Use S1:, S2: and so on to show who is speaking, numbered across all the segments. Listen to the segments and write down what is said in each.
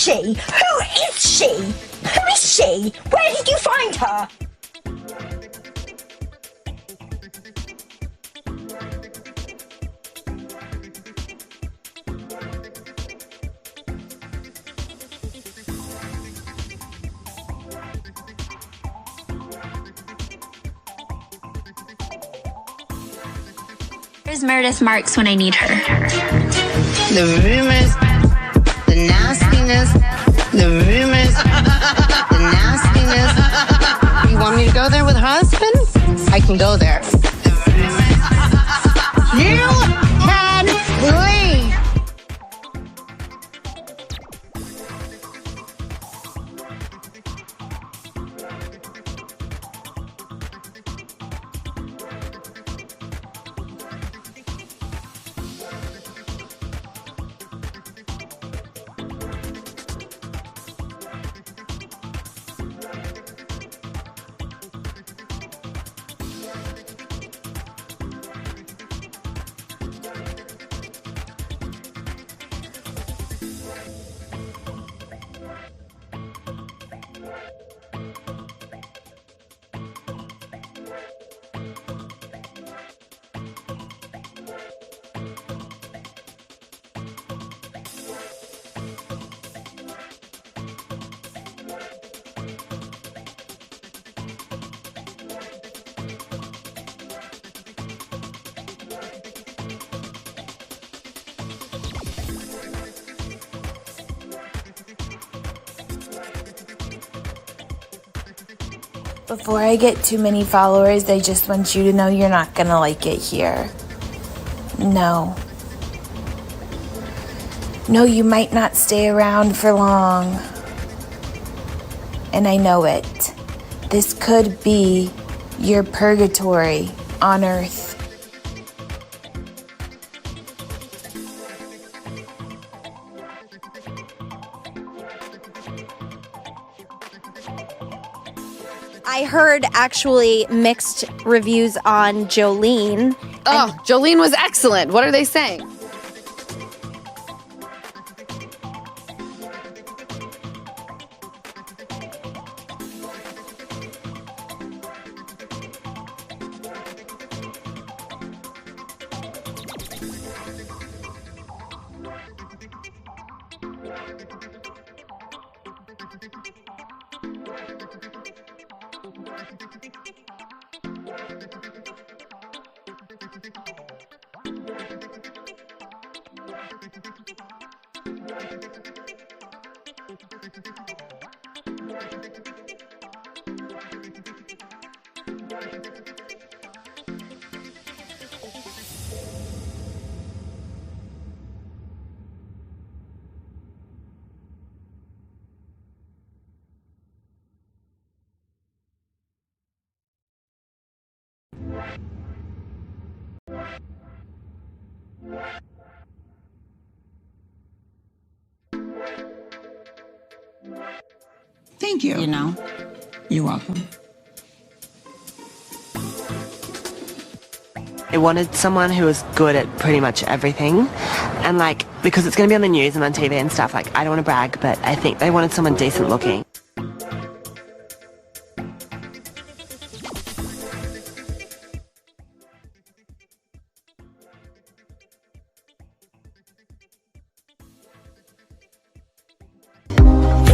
S1: She? Who is she? Who is she? Where did you find her?
S2: Where's Meredith Marks when I need her?
S3: The rumors, the nastiness, the rumors, the nastiness. You want me to go there with her husband? I can go there. You can leave.
S4: Before I get too many followers, I just want you to know you're not gonna like it here. No. No, you might not stay around for long. And I know it. This could be your purgatory on Earth.
S5: I heard actually mixed reviews on Joleen.
S6: Oh, Joleen was excellent. What are they saying?
S7: Thank you.
S8: You know?
S7: You're welcome.
S9: I wanted someone who was good at pretty much everything, and like, because it's going to be on the news and on TV and stuff, like, I don't want to brag, but I think they wanted someone decent looking.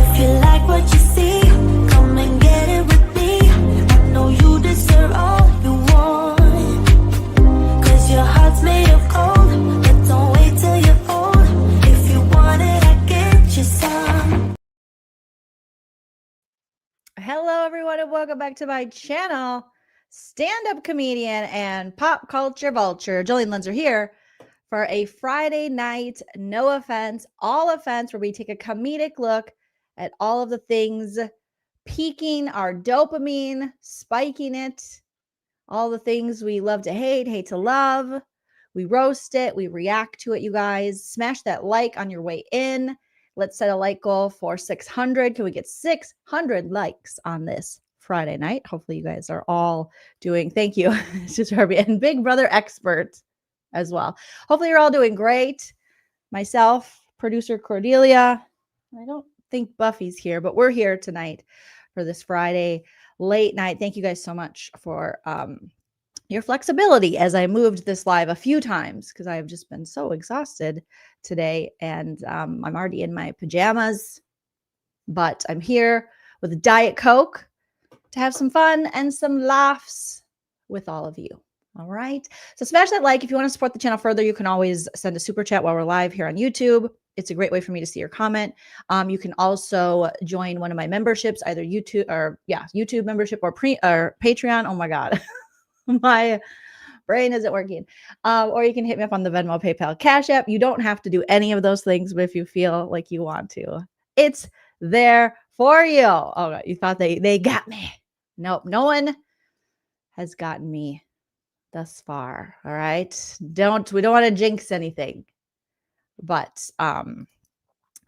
S1: If you like what you see, come and get it with me. I know you deserve all you want, 'cause your heart's made of gold, but don't wait till you're old. If you want it, I get you some.
S10: Hello, everyone, and welcome back to my channel. Stand-up comedian and pop culture vulture Joleen Lunzer here for a Friday night, no offense, all offense, where we take a comedic look at all of the things piquing our dopamine, spiking it, all the things we love to hate, hate to love. We roast it, we react to it, you guys. Smash that like on your way in. Let's set a like goal for 600. Can we get 600 likes on this Friday night? Hopefully you guys are all doing, thank you, Sister Herbie, and Big Brother Expert as well. Hopefully you're all doing great. Myself, producer Cordelia. I don't think Buffy's here, but we're here tonight for this Friday late night. Thank you guys so much for your flexibility as I moved this live a few times because I have just been so exhausted today, and I'm already in my pajamas, but I'm here with a Diet Coke to have some fun and some laughs with all of you. All right. So smash that like. If you want to support the channel further, you can always send a super chat while we're live here on YouTube. It's a great way for me to see your comment. You can also join one of my memberships, either YouTube membership or Patreon. Oh my God. My brain isn't working. Or you can hit me up on the Venmo, PayPal, Cash App. You don't have to do any of those things, but if you feel like you want to, it's there for you. Oh, you thought they got me. Nope, no one has gotten me thus far. All right. We don't want to jinx anything. But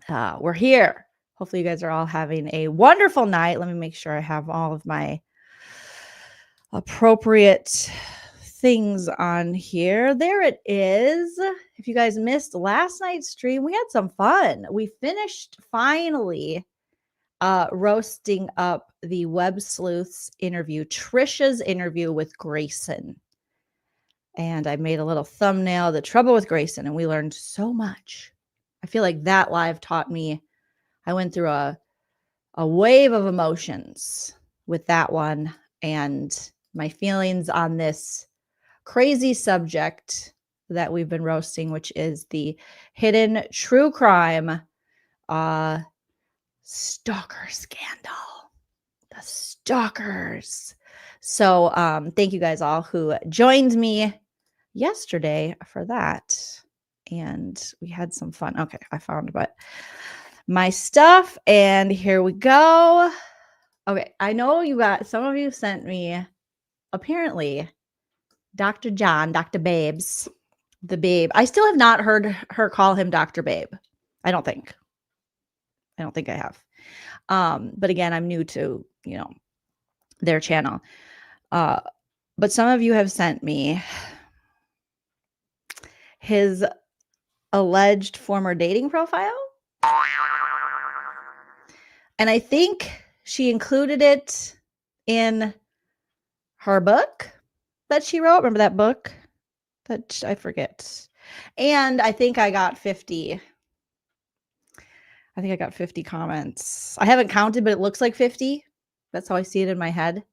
S10: we're here. Hopefully you guys are all having a wonderful night. Let me make sure I have all of my appropriate things on here. There it is. If you guys missed last night's stream, we had some fun. We finished finally roasting up the Websleuths interview, Trisha's interview with Grayson. And I made a little thumbnail, The Trouble with Grayson, and we learned so much. I feel like that live taught me. I went through a wave of emotions with that one, and my feelings on this crazy subject that we've been roasting, which is the hidden true crime stalker scandal. The stalkers. So thank you guys all who joined me yesterday for that. And we had some fun. Okay, I found my stuff, and here we go. Okay, I know some of you sent me, apparently, Dr. John, Dr. Babes, the Babe. I still have not heard her call him Dr. Babe. I don't think I have. But again, I'm new to, their channel. But some of you have sent me his alleged former dating profile. And I think she included it in her book that she wrote. Remember that book? That I forget. And I think I got 50. I think I got 50 comments. I haven't counted, but it looks like 50. That's how I see it in my head.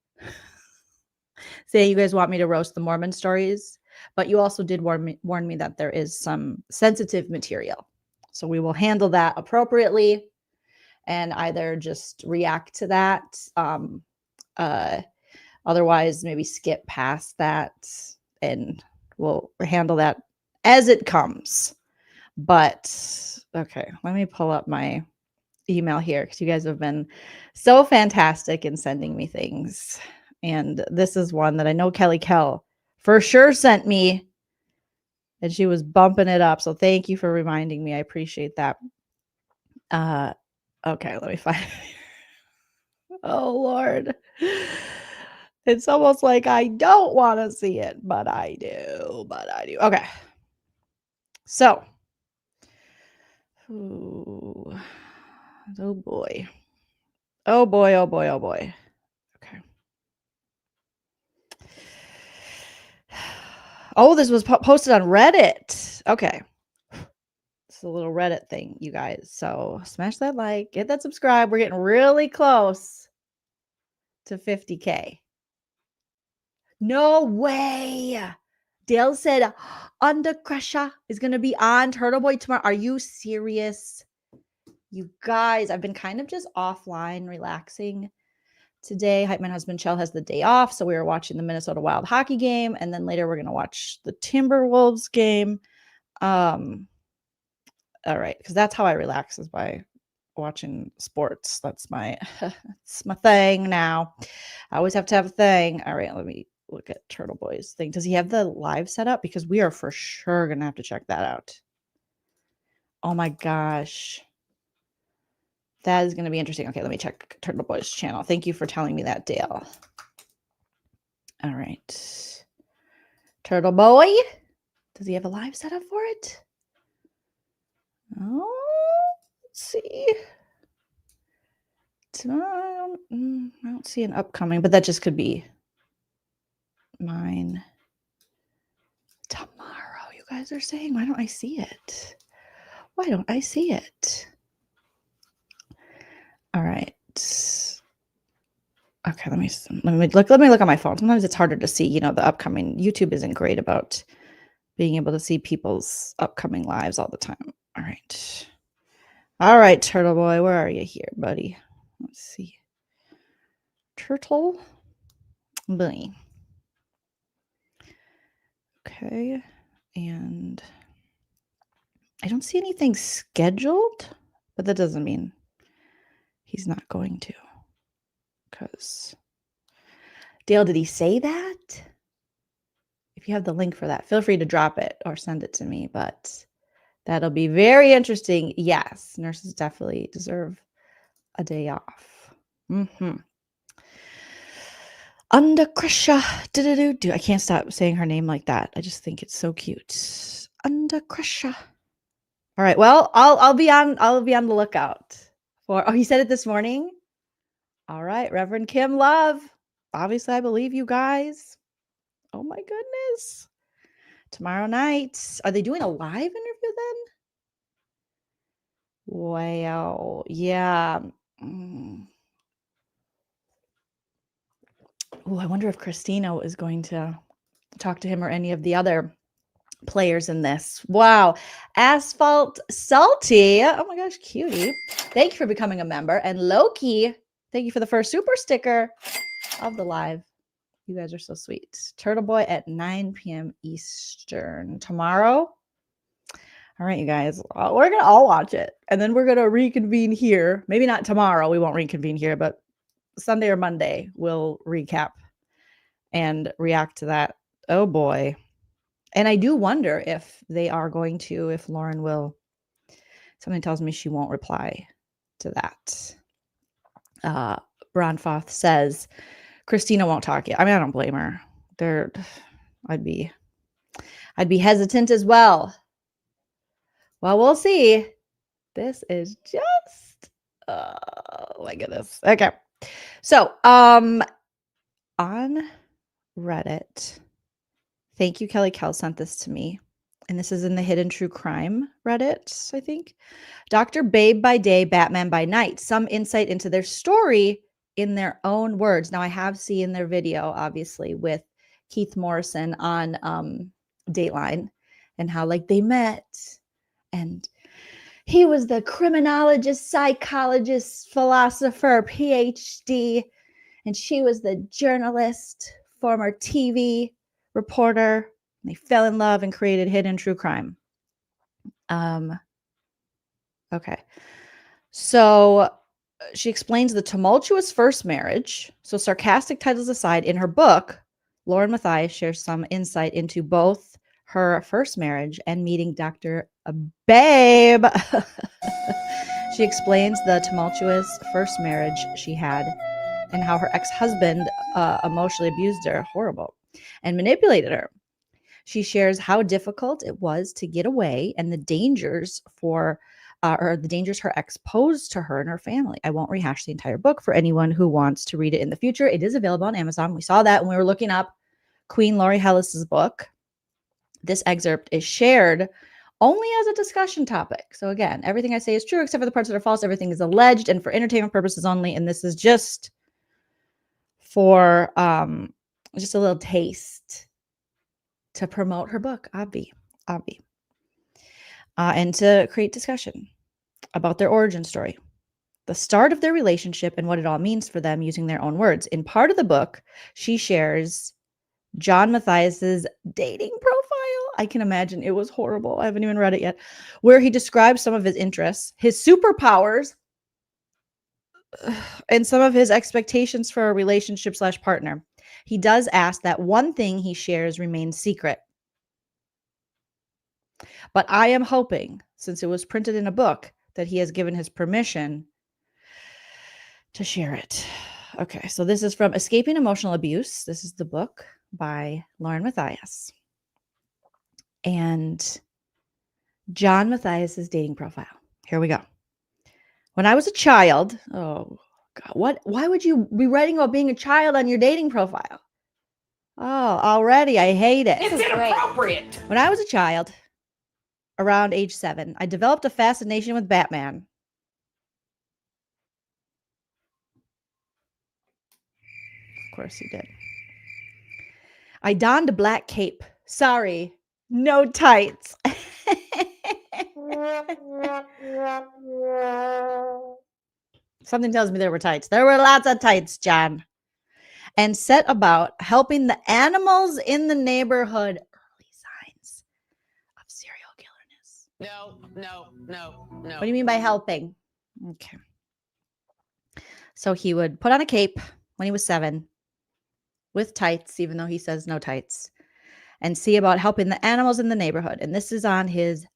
S10: Saying you guys want me to roast the Mormon stories, but you also did warn me that there is some sensitive material. So we will handle that appropriately and either just react to that. Otherwise, maybe skip past that and we'll handle that as it comes. But okay, let me pull up my email here because you guys have been so fantastic in sending me things. And this is one that I know Kelly Kell for sure sent me, and she was bumping it up. So thank you for reminding me. I appreciate that. Okay, let me find it. Oh, Lord. It's almost like I don't want to see it, but I do. Okay. So, oh boy. Oh boy. Okay. Oh, this was posted on Reddit. Okay. It's a little Reddit thing, you guys. So smash that like, get that subscribe. We're getting really close to 50K. No way. Dale said Under Crusher is going to be on Turtle Boy tomorrow. Are you serious? You guys, I've been kind of just offline relaxing today. My husband Chell has the day off, so we were watching the Minnesota Wild hockey game, and then later we're going to watch the Timberwolves game. All right, because that's how I relax, is by watching sports. That's my it's my thing now. I always have to have a thing. All right, let me look at Turtle Boy's thing. Does he have the live set up? Because we are for sure gonna have to check that out. Oh my gosh. That is gonna be interesting. Okay, let me check Turtle Boy's channel. Thank you for telling me that, Dale. All right. Turtle Boy. Does he have a live setup for it? Oh, let's see. I don't see an upcoming, but that just could be mine. Tomorrow, you guys are saying. Why don't I see it? Why don't I see it? All right. Okay, let me look on my phone. Sometimes it's harder to see, you know, the upcoming. YouTube isn't great about being able to see people's upcoming lives all the time. All right. All right, Turtle Boy, where are you here, buddy? Let's see. Turtle Bunny. Okay. And I don't see anything scheduled, but that doesn't mean he's not going to. Because Dale, did he say that? If you have the link for that, feel free to drop it or send it to me, but that'll be very interesting. Yes, nurses definitely deserve a day off. Under pressure. Do. I can't stop saying her name like that. I just think it's so cute. Under pressure. All right. Well, I'll be on the lookout for. Oh, he said it this morning. All right, Reverend Kim Love. Obviously, I believe you guys. Oh my goodness. Tomorrow night. Are they doing a live interview then? Well, yeah. Oh, I wonder if Christina is going to talk to him or any of the other players in this. Wow. Asphalt Salty. Oh my gosh, cutie. Thank you for becoming a member. And Loki, thank you for the first super sticker of the live. You guys are so sweet. Turtle Boy at 9 p.m. Eastern tomorrow. All right, you guys, we're going to all watch it. And then we're going to reconvene here. Maybe not tomorrow. We won't reconvene here, but Sunday or Monday, we'll recap and react to that. Oh boy. And I do wonder if they are going to, if Lauren will, something tells me she won't reply to that. Bronfoth says, Christina won't talk yet. I mean, I don't blame her. I'd be hesitant as well. Well, we'll see. This is just, oh my goodness. Okay. So, on Reddit, thank you, Kelly Kell sent this to me. And this is in the Hidden True Crime Reddit, I think. Dr. Babe by day, Batman by night. Some insight into their story in their own words. Now, I have seen their video, obviously, with Keith Morrison on Dateline and how, like, they met. And he was the criminologist, psychologist, philosopher, PhD. And she was the journalist, former TV reporter. They fell in love and created Hidden True Crime. Okay. So she explains the tumultuous first marriage. So sarcastic titles aside, in her book, LaurenMatthias shares some insight into both her first marriage and meeting Dr. Babe. She explains the tumultuous first marriage she had and how her ex-husband emotionally abused her, horrible, and manipulated her. She shares how difficult it was to get away and the dangers her ex posed to her and her family. I won't rehash the entire book for anyone who wants to read it in the future. It is available on Amazon. We saw that when we were looking up Queen Laurie Hellis's book. This excerpt is shared only as a discussion topic. So again, everything I say is true except for the parts that are false. Everything is alleged and for entertainment purposes only. And this is just for just a little taste to promote her book, Obvi. And to create discussion about their origin story, the start of their relationship, and what it all means for them using their own words. In part of the book, she shares John Matthias's dating profile. I can imagine it was horrible. I haven't even read it yet. Where he describes some of his interests, his superpowers, and some of his expectations for a relationship / partner. He does ask that one thing he shares remains secret. But I am hoping, since it was printed in a book, that he has given his permission to share it. Okay, so this is from Escaping Emotional Abuse. This is the book by LaurenMatthias. And John Matthias's dating profile. Here we go. When I was a child, oh God, why would you be writing about being a child on your dating profile? Oh, already, I hate it.
S6: It's inappropriate.
S10: When I was a child, around age 7, I developed a fascination with Batman. Of course you did. I donned a black cape. Sorry, no tights. Something tells me there were tights. There were lots of tights, John. And set about helping the animals in the neighborhood. Early signs of serial killerness.
S6: No.
S10: What do you mean by helping? Okay. So he would put on a cape when he was 7 with tights, even though he says no tights, and see about helping the animals in the neighborhood. And this is on his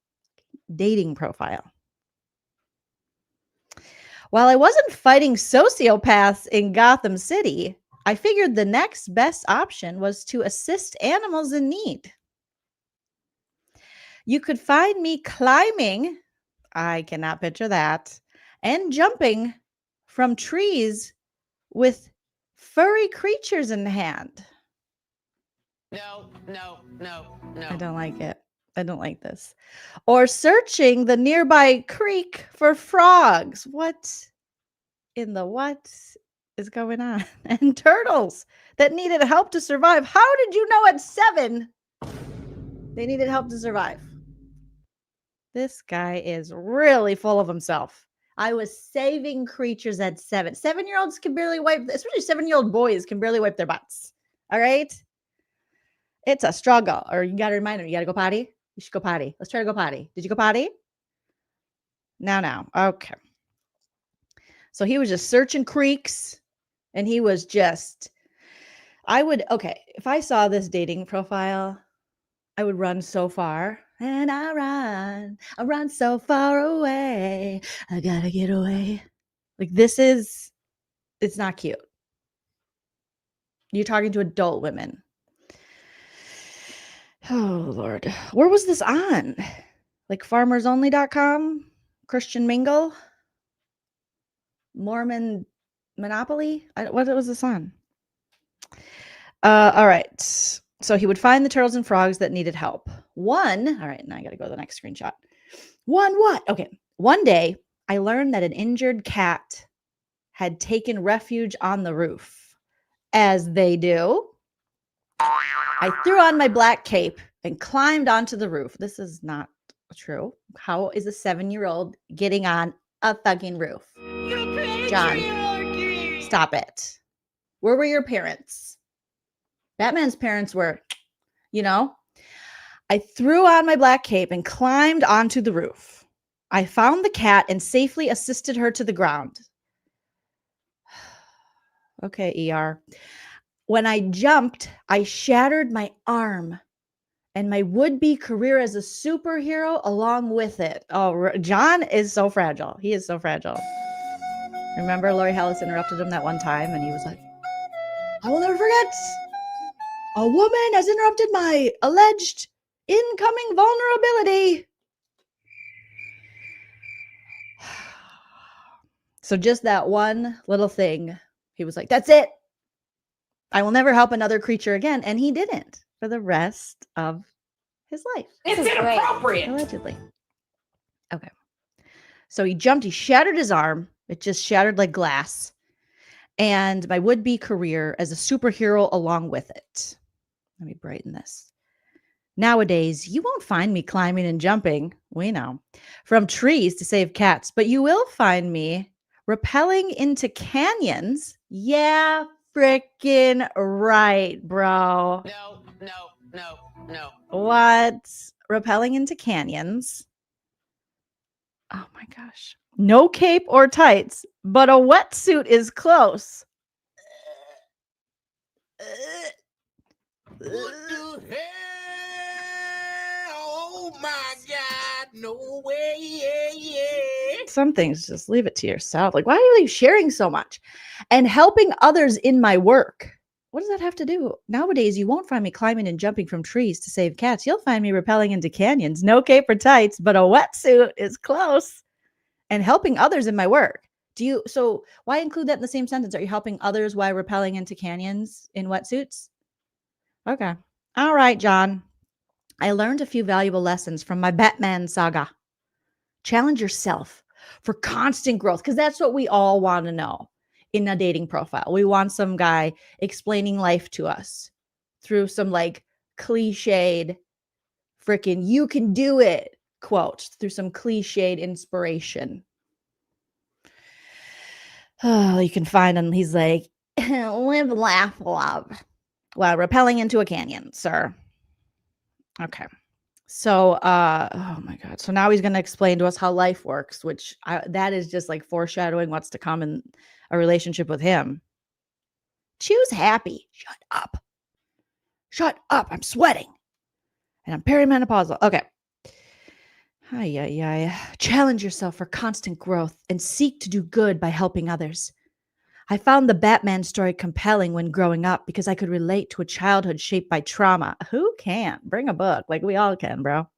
S10: dating profile. While I wasn't fighting sociopaths in Gotham City, I figured the next best option was to assist animals in need. You could find me climbing, I cannot picture that, and jumping from trees with furry creatures in hand.
S6: No.
S10: I don't like it. I don't like this. Or searching the nearby creek for frogs. What in the what is going on? And turtles that needed help to survive. How did you know at 7 they needed help to survive? This guy is really full of himself. I was saving creatures at 7. 7-year-olds can barely wipe, especially 7-year-old boys can barely wipe their butts. All right? It's a struggle. Or you got to remind them, you got to go potty? You should go potty. Let's try to go potty. Did you go potty? No. Okay. So he was just searching creeks, and he was just, if I saw this dating profile, I would run so far. And I run so far away. I gotta get away. Like, it's not cute. You're talking to adult women. Oh, Lord. Where was this on? Like farmersonly.com? Christian Mingle? Mormon Monopoly? What was this on? All right. So he would find the turtles and frogs that needed help. All right, now I got to go to the next screenshot. What? Okay. One day, I learned that an injured cat had taken refuge on the roof. As they do. I threw on my black cape and climbed onto the roof. This is not true. How is a 7-year-old getting on a fucking roof? John, stop it. Where were your parents? Batman's parents were, I threw on my black cape and climbed onto the roof. I found the cat and safely assisted her to the ground. Okay, ER. When I jumped, I shattered my arm and my would-be career as a superhero along with it. Oh, John is so fragile. He is so fragile. Remember Lori Hellis interrupted him that one time and he was like, I will never forget. A woman has interrupted my alleged incoming vulnerability. So just that one little thing, he was like, that's it. I will never help another creature again. And he didn't for the rest of his life.
S6: It's inappropriate.
S10: Allegedly. Okay. So he jumped, he shattered his arm. It just shattered like glass. And my would-be career as a superhero along with it. Let me brighten this. Nowadays, you won't find me climbing and jumping, we know, from trees to save cats, but you will find me rappelling into canyons. Yeah, freaking right, bro.
S6: no, no.
S10: What? Rappelling into canyons. Oh my gosh. No cape or tights, but a wetsuit is close.
S7: What the hell? Oh my God. No way.
S10: Some things just leave it to yourself. Like, why are you sharing so much? And helping others in my work. What does that have to do? Nowadays, you won't find me climbing and jumping from trees to save cats. You'll find me rappelling into canyons. No cape or tights, but a wetsuit is close. And helping others in my work. So why include that in the same sentence? Are you helping others while rappelling into canyons in wetsuits? Okay. All right, John. I learned a few valuable lessons from my Batman saga. Challenge yourself for constant growth, because that's what we all want to know in a dating profile. We want some guy explaining life to us through some like cliched freaking "you can do it" quotes, through some cliched inspiration. Oh, you can find him. He's like, live, laugh, love while rappelling into a canyon, sir. Okay. So, oh my God. So now he's going to explain to us how life works, which that is just like foreshadowing what's to come in a relationship with him. Choose happy. Shut up. Shut up. I'm sweating. And I'm perimenopausal. Okay. Challenge yourself for constant growth and seek to do good by helping others. I found the Batman story compelling when growing up because I could relate to a childhood shaped by trauma. Who can't? Bring a book. Like we all can, bro.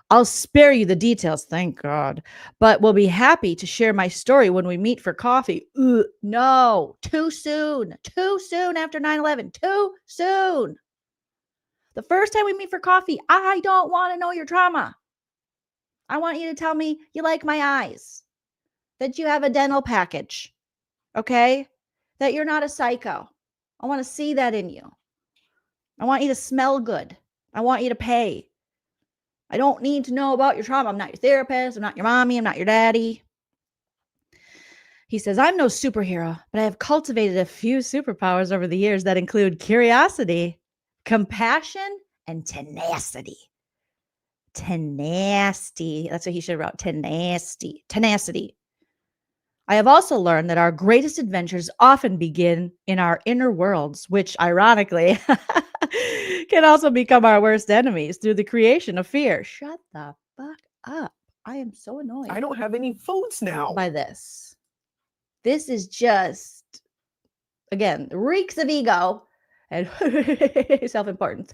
S10: I'll spare you the details, thank God, but will be happy to share my story when we meet for coffee. No, too soon. Too soon after 9/11. Too soon. The first time we meet for coffee, I don't want to know your trauma. I want you to tell me you like my eyes, that you have a dental package, okay? That you're not a psycho. I want to see that in you. I want you to smell good. I want you to pay. I don't need to know about your trauma. I'm not your therapist. I'm not your mommy. I'm not your daddy. He says, I'm no superhero, but I have cultivated a few superpowers over the years that include curiosity, compassion, and tenacity. Tenacity. That's what he should have wrote. Tenacity. Tenacity. I have also learned that our greatest adventures often begin in our inner worlds, which ironically can also become our worst enemies through the creation of fear. Shut the fuck up. I am so annoyed.
S7: I don't have any foods now.
S10: By this. This is just, again, reeks of ego and self-importance.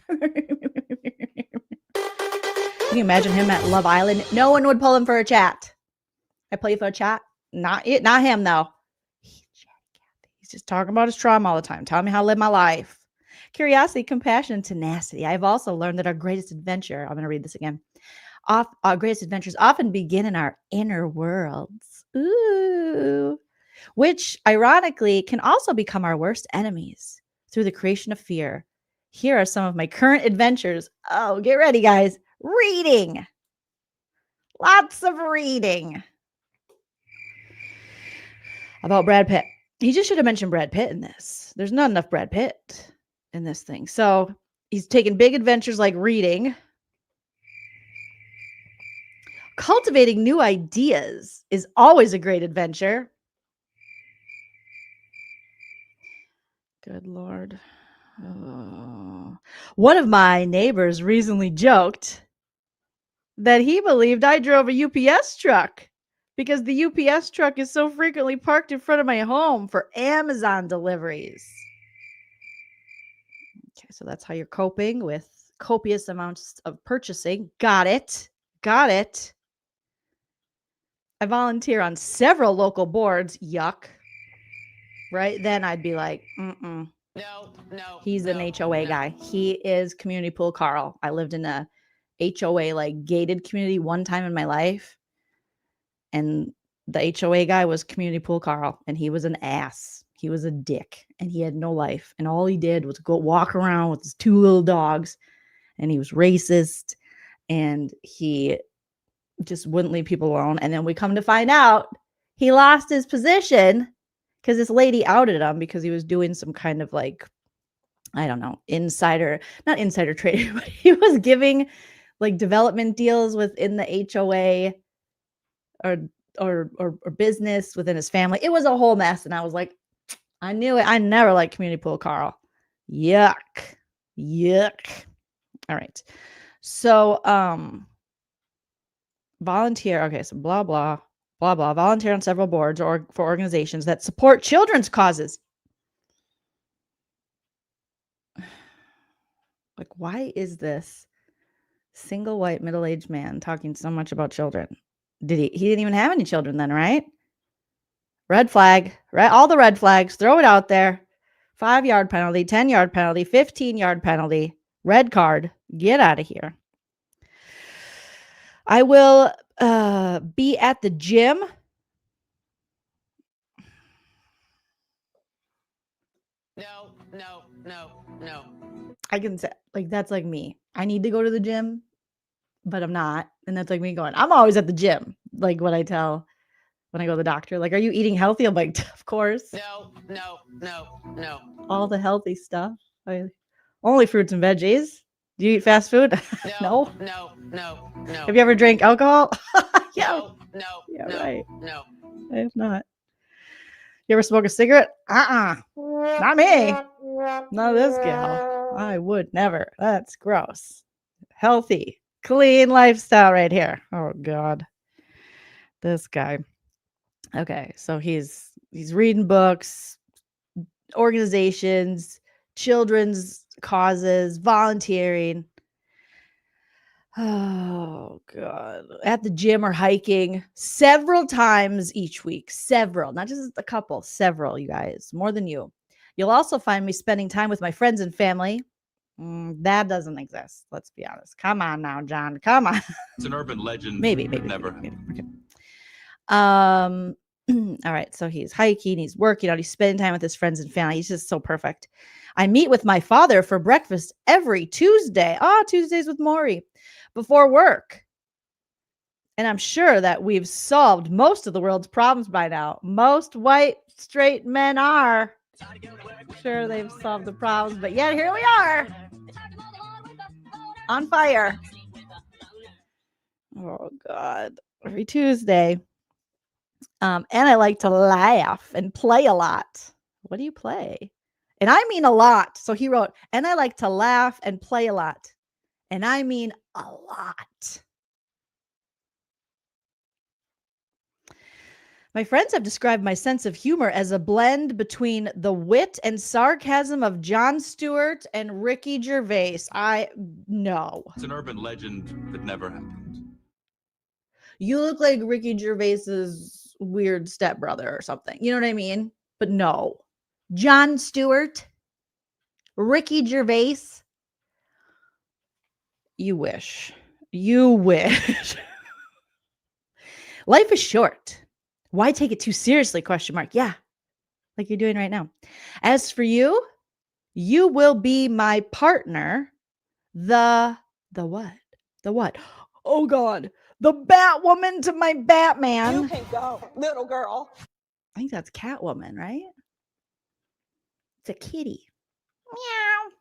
S10: Can you imagine him at Love Island? No one would pull him for a chat. I play for a chat. Not him though. He's just talking about his trauma all the time. Telling me how to live my life. Curiosity, compassion, and tenacity. I've also learned that our greatest adventure, I'm going to read this again. Our greatest adventures often begin in our inner worlds. Ooh. Which ironically can also become our worst enemies through the creation of fear. Here are some of my current adventures. Oh, get ready, guys. Reading. Lots of reading. About Brad Pitt. He just should have mentioned Brad Pitt in this. There's not enough Brad Pitt in this thing. So he's taking big adventures like reading. Cultivating new ideas is always a great adventure. Good Lord. Oh. One of my neighbors recently joked that he believed I drove a UPS truck because the UPS truck is so frequently parked in front of my home for Amazon deliveries. Okay, so that's how you're coping with copious amounts of purchasing. Got it. Got it. I volunteer on several local boards. Yuck. Right? Then I'd be like,
S6: No.
S10: He's an HOA guy. He is Community Pool Carl. I lived in a HOA, like gated community one time in my life. And the HOA guy was Community Pool Carl. And he was an ass. He was a dick. And he had no life. And all he did was go walk around with his two little dogs. And he was racist. And he just wouldn't leave people alone. And then we come to find out he lost his position because this lady outed him because he was doing some kind of like I don't know, not insider trading, but he was giving like development deals within the HOA or business within his family. It was a whole mess. And I was like, I knew it. I never liked community pool, Carl. Yuck. All right. So, volunteer. Okay. So blah, blah, blah, blah. Volunteer on several boards or for organizations that support children's causes. Like, why is this single white middle-aged man talking so much about children? He didn't even have any children then, right? Red flag, right? All the red flags, throw it out there. 5-yard penalty, 10-yard penalty, 15-yard penalty, red card. Get out of here. I will be at the gym.
S6: No.
S10: I can say, like, that's like me. I need to go to the gym, but I'm not. And that's like me going, I'm always at the gym. Like what I tell when I go to the doctor, like, are you eating healthy? I'm like, of course.
S6: No.
S10: All the healthy stuff. Only fruits and veggies. Do you eat fast food? No.
S6: No.
S10: Have you ever drank alcohol?
S6: No.
S10: Right.
S6: No.
S10: I have not. You ever smoke a cigarette? Not me. Not this gal. I would never. That's gross. Healthy, clean lifestyle right here. Oh God. This guy. Okay, so he's reading books, organizations, children's causes, volunteering. Oh God. At the gym or hiking several times each week. Several, not just a couple, several, you guys, more than you. You'll also find me spending time with my friends and family. That doesn't exist. Let's be honest. Come on now, John. Come on.
S8: It's an urban legend.
S10: Maybe.
S8: Never.
S10: Okay. All right. So he's hiking, he's working out, he's spending time with his friends and family. He's just so perfect. I meet with my father for breakfast every Tuesday. Tuesdays with Maury before work. And I'm sure that we've solved most of the world's problems by now. Most white straight men are. Sure, they've solved the problems, but yet here we are. On fire. Oh God. Every Tuesday. And I like to laugh and play a lot. What do you play? And I mean a lot. So he wrote, and I like to laugh and play a lot. And I mean a lot. My friends have described my sense of humor as a blend between the wit and sarcasm of Jon Stewart and Ricky Gervais. No.
S8: It's an urban legend that never happened.
S10: You look like Ricky Gervais's weird stepbrother or something. You know what I mean? But no. Jon Stewart, Ricky Gervais. You wish. Life is short. Why take it too seriously? ? Yeah, like you're doing right now. As for you, you will be my partner. The what? The what? Oh God, the Batwoman to my Batman.
S11: You can go, little girl.
S10: I think that's Catwoman, right? It's a kitty. Meow.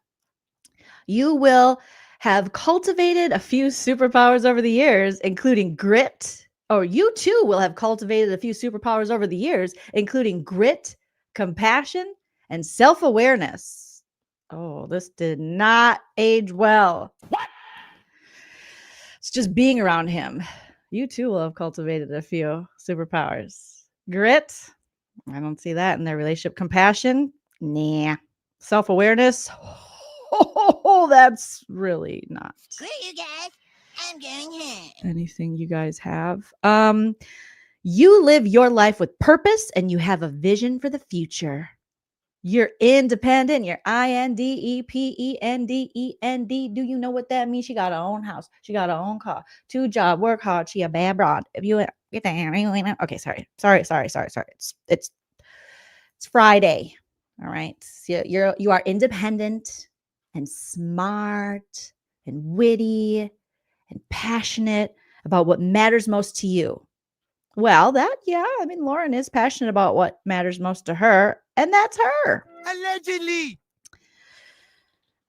S10: You will have cultivated a few superpowers over the years, including grit. Or you too will have cultivated a few superpowers over the years, including grit, compassion, and self-awareness. Oh, this did not age well. What? It's just being around him. You too will have cultivated a few superpowers. Grit, I don't see that in their relationship. Compassion, nah. Self-awareness, oh, that's really not.
S1: Screw you guys. I'm going home.
S10: Anything you guys have. You live your life with purpose and you have a vision for the future. You're independent. You're independent. Do you know what that means? She got her own house. She got her own car. 2 jobs. Work hard. She a bad broad. If you get that, okay, sorry. It's Friday. All right. So you are independent and smart and witty and passionate about what matters most to you. Well, Lauren is passionate about what matters most to her, and that's her.
S7: Allegedly.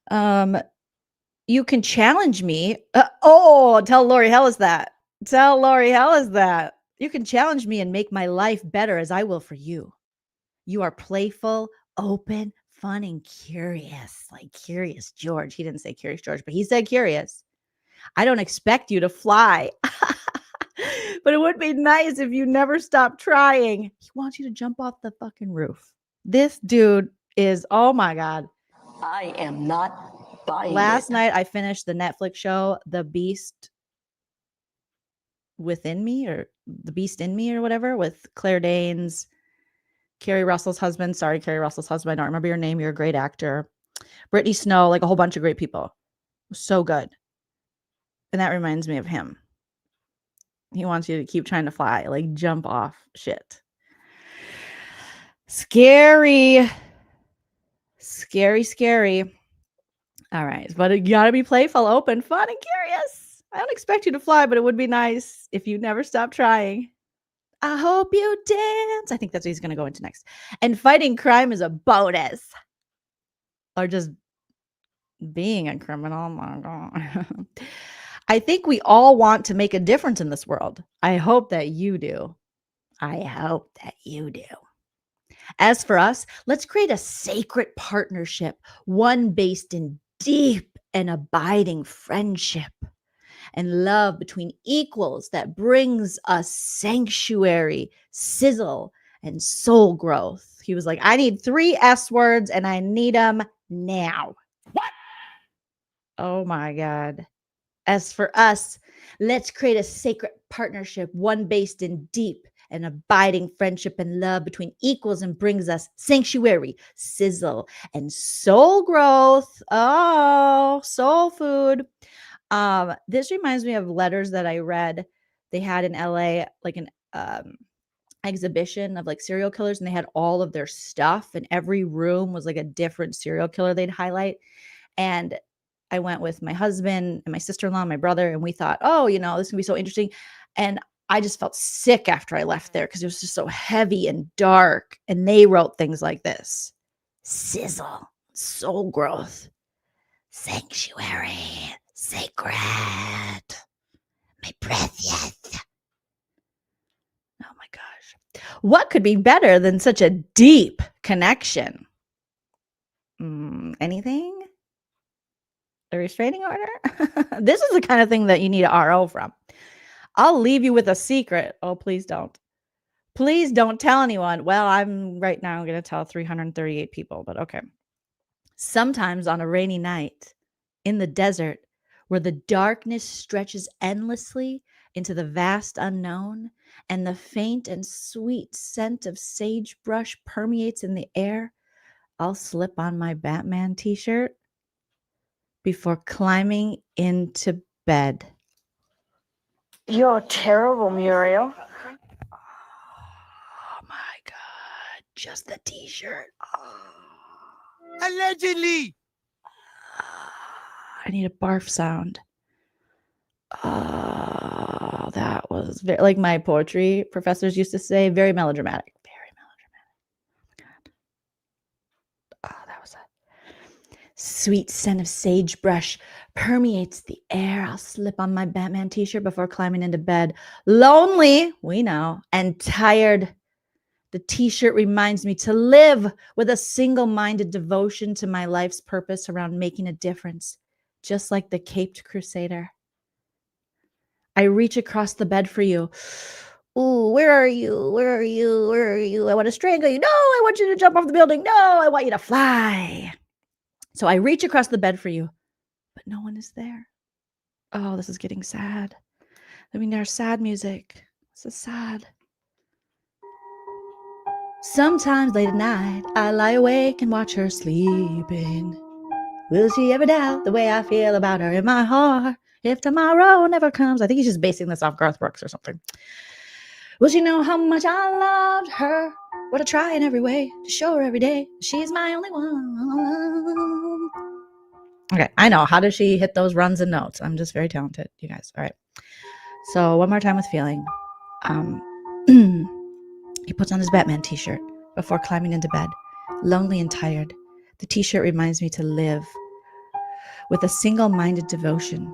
S10: You can challenge me. Tell Lori Hellis that. Tell Lori Hellis that. You can challenge me and make my life better as I will for you. You are playful, open, fun, and curious. Like Curious George. He didn't say Curious George, but he said curious. I don't expect you to fly. But it would be nice if you never stopped trying. He wants you to jump off the fucking roof. This dude is, oh my God.
S12: I am not buying
S10: Last night I finished the Netflix show, The Beast Within Me, or The Beast in Me, or whatever, with Claire Danes, Carrie Russell's husband. Sorry, Carrie Russell's husband. I don't remember your name. You're a great actor. Brittany Snow, like a whole bunch of great people. So good. And that reminds me of him. He wants you to keep trying to fly, like jump off shit. Scary. Scary, scary. All right. But you got to be playful, open, fun, and curious. I don't expect you to fly, but it would be nice if you never stop trying. I hope you dance. I think that's what he's going to go into next. And fighting crime is a bonus. Or just being a criminal. Oh my God. I think we all want to make a difference in this world. I hope that you do. I hope that you do. As for us, let's create a sacred partnership, one based in deep and abiding friendship and love between equals that brings us sanctuary, sizzle, and soul growth. He was like, I need 3 S words and I need them now. What? Oh my God. As for us, let's create a sacred partnership, one based in deep and abiding friendship and love between equals and brings us sanctuary, sizzle, and soul growth. Oh, soul food. This reminds me of letters that I read. They had in LA, like an exhibition of like serial killers, and they had all of their stuff, and every room was like a different serial killer they'd highlight. And I went with my husband and my sister-in-law and my brother, and we thought, oh, you know, this can be so interesting. And I just felt sick after I left there because it was just so heavy and dark. And they wrote things like this: sizzle, soul growth, sanctuary, sacred, my breath, yes. Oh my gosh. What could be better than such a deep connection? Anything? A restraining order? This is the kind of thing that you need a RO from. I'll leave you with a secret. Oh, please don't. Please don't tell anyone. Well, I'm right now going to tell 338 people, but okay. Sometimes on a rainy night in the desert where the darkness stretches endlessly into the vast unknown and the faint and sweet scent of sagebrush permeates in the air, I'll slip on my Batman t-shirt before climbing into bed.
S12: You're terrible, Muriel.
S10: Oh my God. Just the t-shirt.
S7: Allegedly.
S10: I need a barf sound. That was very, like my poetry professors used to say, very melodramatic. Very melodramatic. Oh, that was a sweet scent of sagebrush permeates the air. I'll slip on my Batman t-shirt before climbing into bed. Lonely, we know, and tired. The t-shirt reminds me to live with a single-minded devotion to my life's purpose around making a difference, just like the caped crusader. I reach across the bed for you. Ooh, where are you? Where are you? Where are you? I want to strangle you. No, I want you to jump off the building. No, I want you to fly. So I reach across the bed for you, but no one is there. Oh, this is getting sad. I mean, there's sad music. This is sad. Sometimes late at night, I lie awake and watch her sleeping. Will she ever doubt the way I feel about her in my heart? If tomorrow never comes. I think he's just basing this off Garth Brooks or something. Will she know how much I loved her? What I try in every way to show her every day she's my only one. Okay, I know. How does she hit those runs and notes? I'm just very talented, you guys. All right. So one more time with feeling. He puts on his Batman t-shirt before climbing into bed, lonely and tired. The t-shirt reminds me to live with a single-minded devotion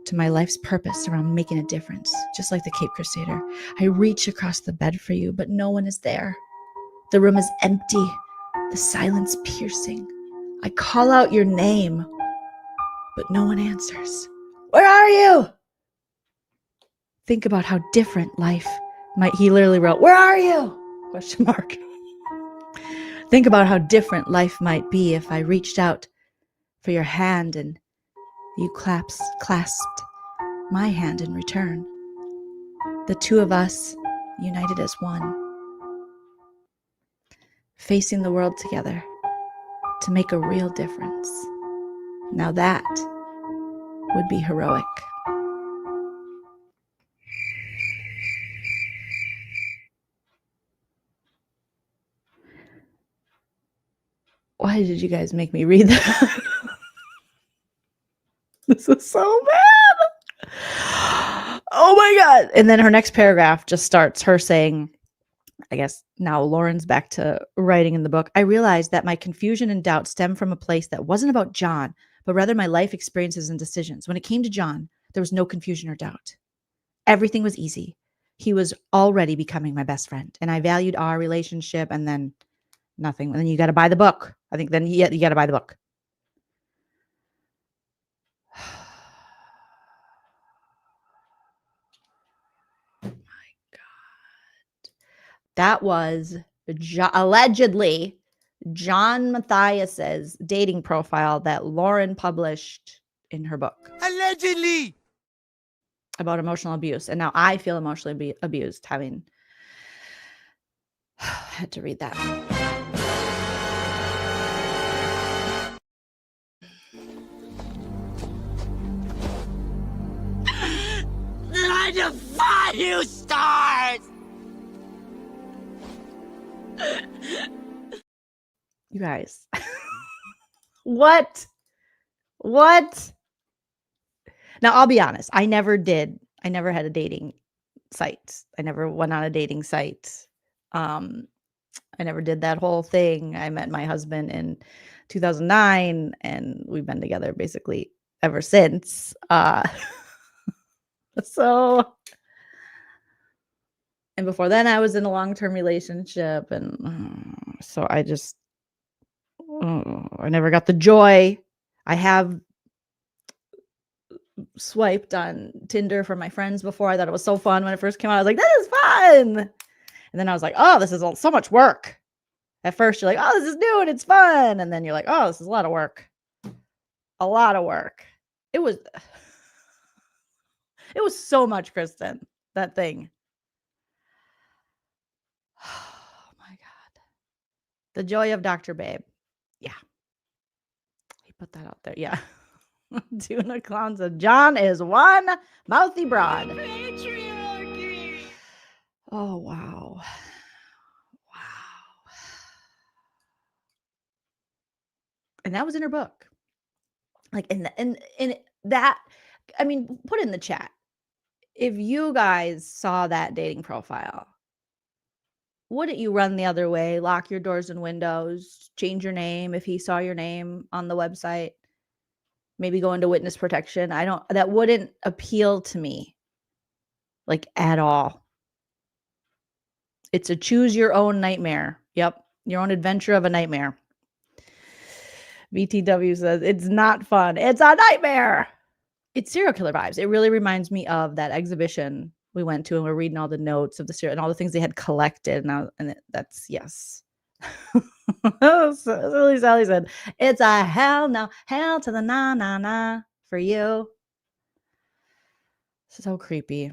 S10: to my life's purpose around making a difference, just like the Cape Crusader. I reach across the bed for you, but no one is there. The room is empty, the silence piercing. I call out your name, but no one answers. Where are you? Think about how different life might, he literally wrote, where are you? Question mark. Think about how different life might be if I reached out for your hand and you clasped my hand in return. The two of us united as one, facing the world together to make a real difference. Now that would be heroic. Why did you guys make me read that? This is so bad. Oh my God. And then her next paragraph just starts her saying, I guess now Lauren's back to writing in the book. I realized that my confusion and doubt stemmed from a place that wasn't about John, but rather my life experiences and decisions. When it came to John, there was no confusion or doubt. Everything was easy. He was already becoming my best friend, and I valued our relationship. And then nothing. And then you got to buy the book. I think then you got to buy the book. Oh my God. That was allegedly John Matthias's dating profile that Lauren published in her book.
S7: Allegedly.
S10: About emotional abuse. And now I feel emotionally abused having had to read that.
S7: I defy you, stars!
S10: You guys. What? Now, I'll be honest. I never had a dating site. I never went on a dating site. I never did that whole thing. I met my husband in 2009, and we've been together basically ever since. And before then, I was in a long-term relationship, and so I just, I never got the joy. I have swiped on Tinder for my friends before. I thought it was so fun when it first came out. I was like, this is fun. And then I was like, oh, this is so much work. At first, you're like, oh, this is new and it's fun. And then you're like, oh, this is a lot of work. A lot of work. It was so much, Kristen, that thing. Oh my God. The joy of Dr. Babe. Yeah. He put that out there. Yeah. Tuna Clown said, John is one mouthy broad. Oh, wow. And that was in her book. Like, in that, I mean, put in the chat. If you guys saw that dating profile, wouldn't you run the other way, lock your doors and windows, change your name if he saw your name on the website, maybe go into witness protection? That wouldn't appeal to me, like, at all. It's a choose your own nightmare. Yep. Your own adventure of a nightmare. VTW says, it's not fun. It's a nightmare. It's serial killer vibes. It really reminds me of that exhibition we went to, and we're reading all the notes of the serial and all the things they had collected. That's yes. Silly Sally said, it's a hell no, hell to the na for you. So creepy.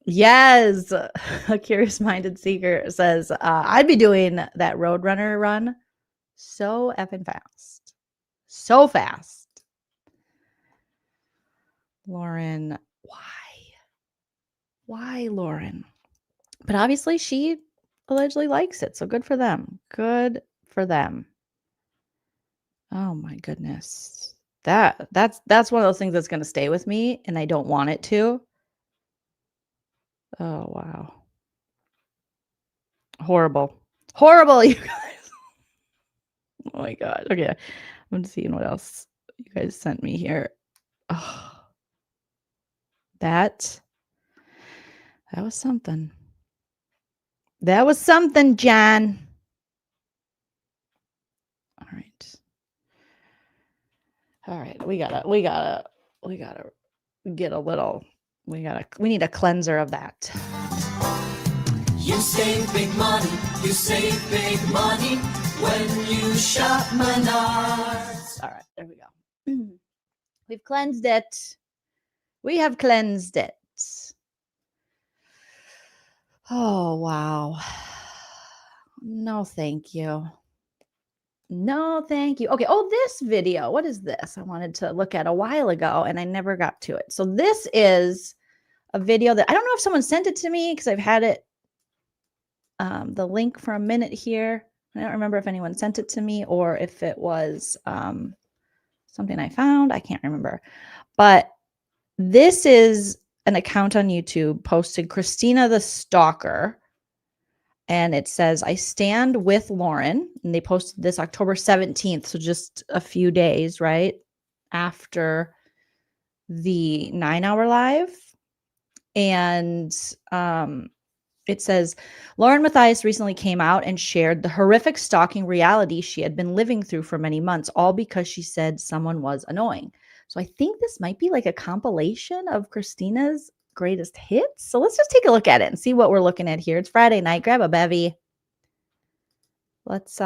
S10: Yes. A curious minded seeker says, I'd be doing that Roadrunner run so effing fast. So fast. Lauren, why, Lauren? But obviously she allegedly likes it, so good for them. Good for them. Oh my goodness. That's one of those things that's going to stay with me, and I don't want it to. Oh wow. Horrible, you guys. Oh my God. Okay, I'm seeing what else you guys sent me here. Oh, that was something. That was something, John. All right. We gotta get a little. We need a cleanser of that.
S1: You save big money. You save big money when you shop Menards.
S10: All right, there we go. We've cleansed it. We have cleansed it. Oh, wow. No, thank you. No, thank you. Okay. Oh, this video. What is this? I wanted to look at a while ago and I never got to it. So this is a video that I don't know if someone sent it to me because I've had it, the link for a minute here. I don't remember if anyone sent it to me or if it was something I found. I can't remember. But this is an account on YouTube posted Christina the Stalker. And it says, I stand with Lauren. And they posted this October 17th. So just a few days, right? After the 9-hour live. And it says, LaurenMatthias recently came out and shared the horrific stalking reality she had been living through for many months, all because she said someone was annoying. So I think this might be like a compilation of Christina's greatest hits. So let's just take a look at it and see what we're looking at here. It's Friday night. Grab a bevy. Let's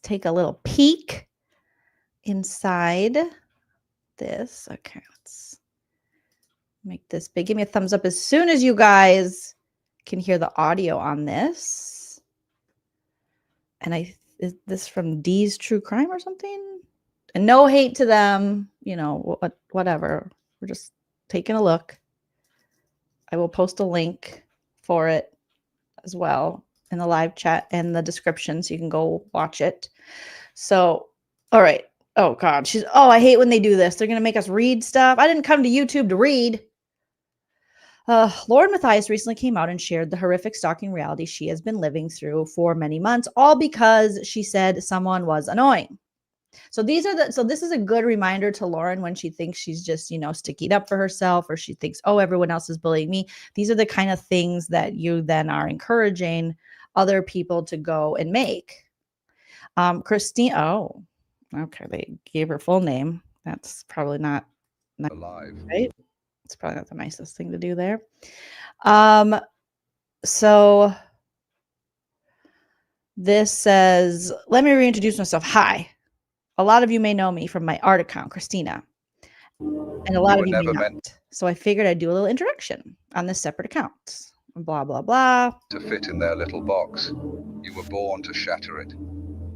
S10: take a little peek inside this. Okay, let's make this big. Give me a thumbs up as soon as you guys can hear the audio on this. And is this from D's True Crime or something? And no hate to them, you know, whatever. We're just taking a look. I will post a link for it as well in the live chat and the description so you can go watch it. So, all right. Oh God, I hate when they do this. They're going to make us read stuff. I didn't come to YouTube to read. LaurenMatthias recently came out and shared the horrific stalking reality she has been living through for many months, all because she said someone was annoying. So this is a good reminder to Lauren when she thinks she's just, sticking up for herself, or she thinks, oh, everyone else is bullying me. These are the kind of things that you then are encouraging other people to go and make. Christine. Oh, okay. They gave her full name. That's probably not alive, right? It's probably not the nicest thing to do there. So this says, let me reintroduce myself. Hi. A lot of you may know me from my art account, Christina. And a lot of you may not. So I figured I'd do a little introduction on this separate account. Blah, blah, blah.
S13: To fit in their little box. You were born to shatter it.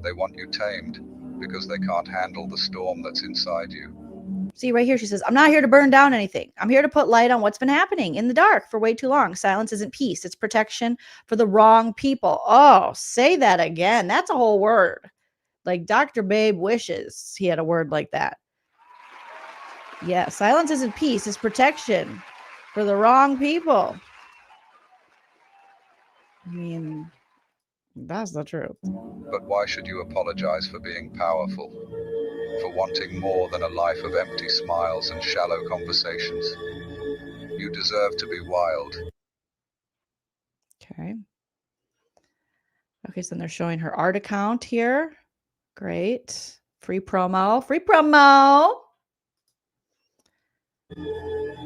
S13: They want you tamed because they can't handle the storm that's inside you.
S10: See right here, she says, I'm not here to burn down anything. I'm here to put light on what's been happening in the dark for way too long. Silence isn't peace. It's protection for the wrong people. Oh, say that again. That's a whole word. Like Dr. Babe wishes he had a word like that. Yeah, silence isn't peace. It's protection for the wrong people. I mean, that's the truth.
S13: But why should you apologize for being powerful? For wanting more than a life of empty smiles and shallow conversations? You deserve to be wild.
S10: Okay. Okay, so then they're showing her art account here. Great. Free promo. Free promo.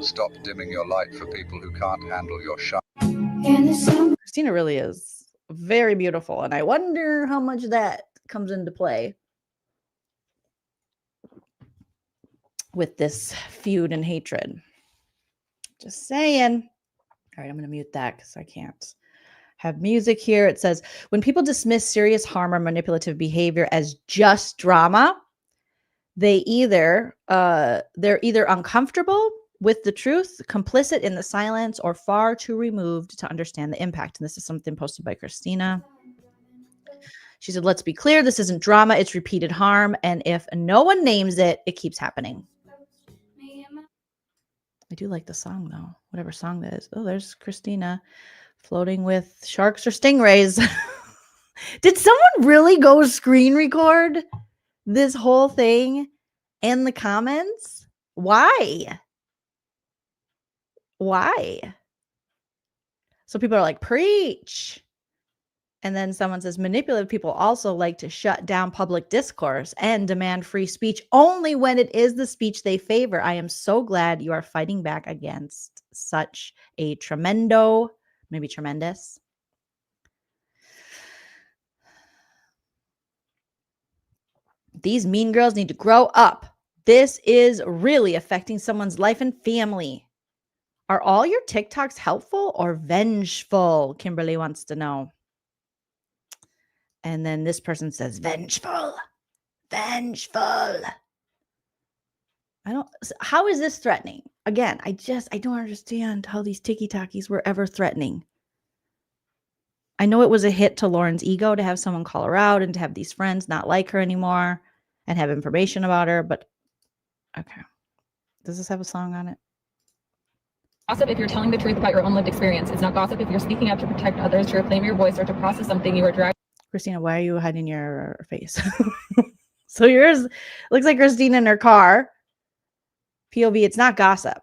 S13: Stop dimming your light for people who can't handle your shine.
S10: Christina really is very beautiful, and I wonder how much that comes into play with this feud and hatred. Just saying. All right, I'm going to mute that because I can't have music here. It says, when people dismiss serious harm or manipulative behavior as just drama, they're either uncomfortable with the truth, complicit in the silence, or far too removed to understand the impact. And this is something posted by Christina. She said, let's be clear, this isn't drama, it's repeated harm. And if no one names it, it keeps happening. I do like the song, though, whatever song that is. Oh, there's Christina floating with sharks or stingrays. Did someone really go screen record this whole thing in the comments? Why? So people are like, preach. And then someone says, manipulative people also like to shut down public discourse and demand free speech only when it is the speech they favor. I am so glad you are fighting back against such a maybe tremendous. These mean girls need to grow up. This is really affecting someone's life and family. Are all your TikToks helpful or vengeful? Kimberly wants to know. And then this person says, vengeful. How is this threatening? Again, I don't understand how these TikTokies were ever threatening. I know it was a hit to Lauren's ego to have someone call her out and to have these friends not like her anymore and have information about her, but okay. Does this have a song on it?
S14: Gossip if you're telling the truth about your own lived experience. It's not gossip if you're speaking up to protect others, to reclaim your voice, or to process something you were dragged.
S10: Christina, why are you hiding your face? So yours looks like Christina in her car. POV, it's not gossip.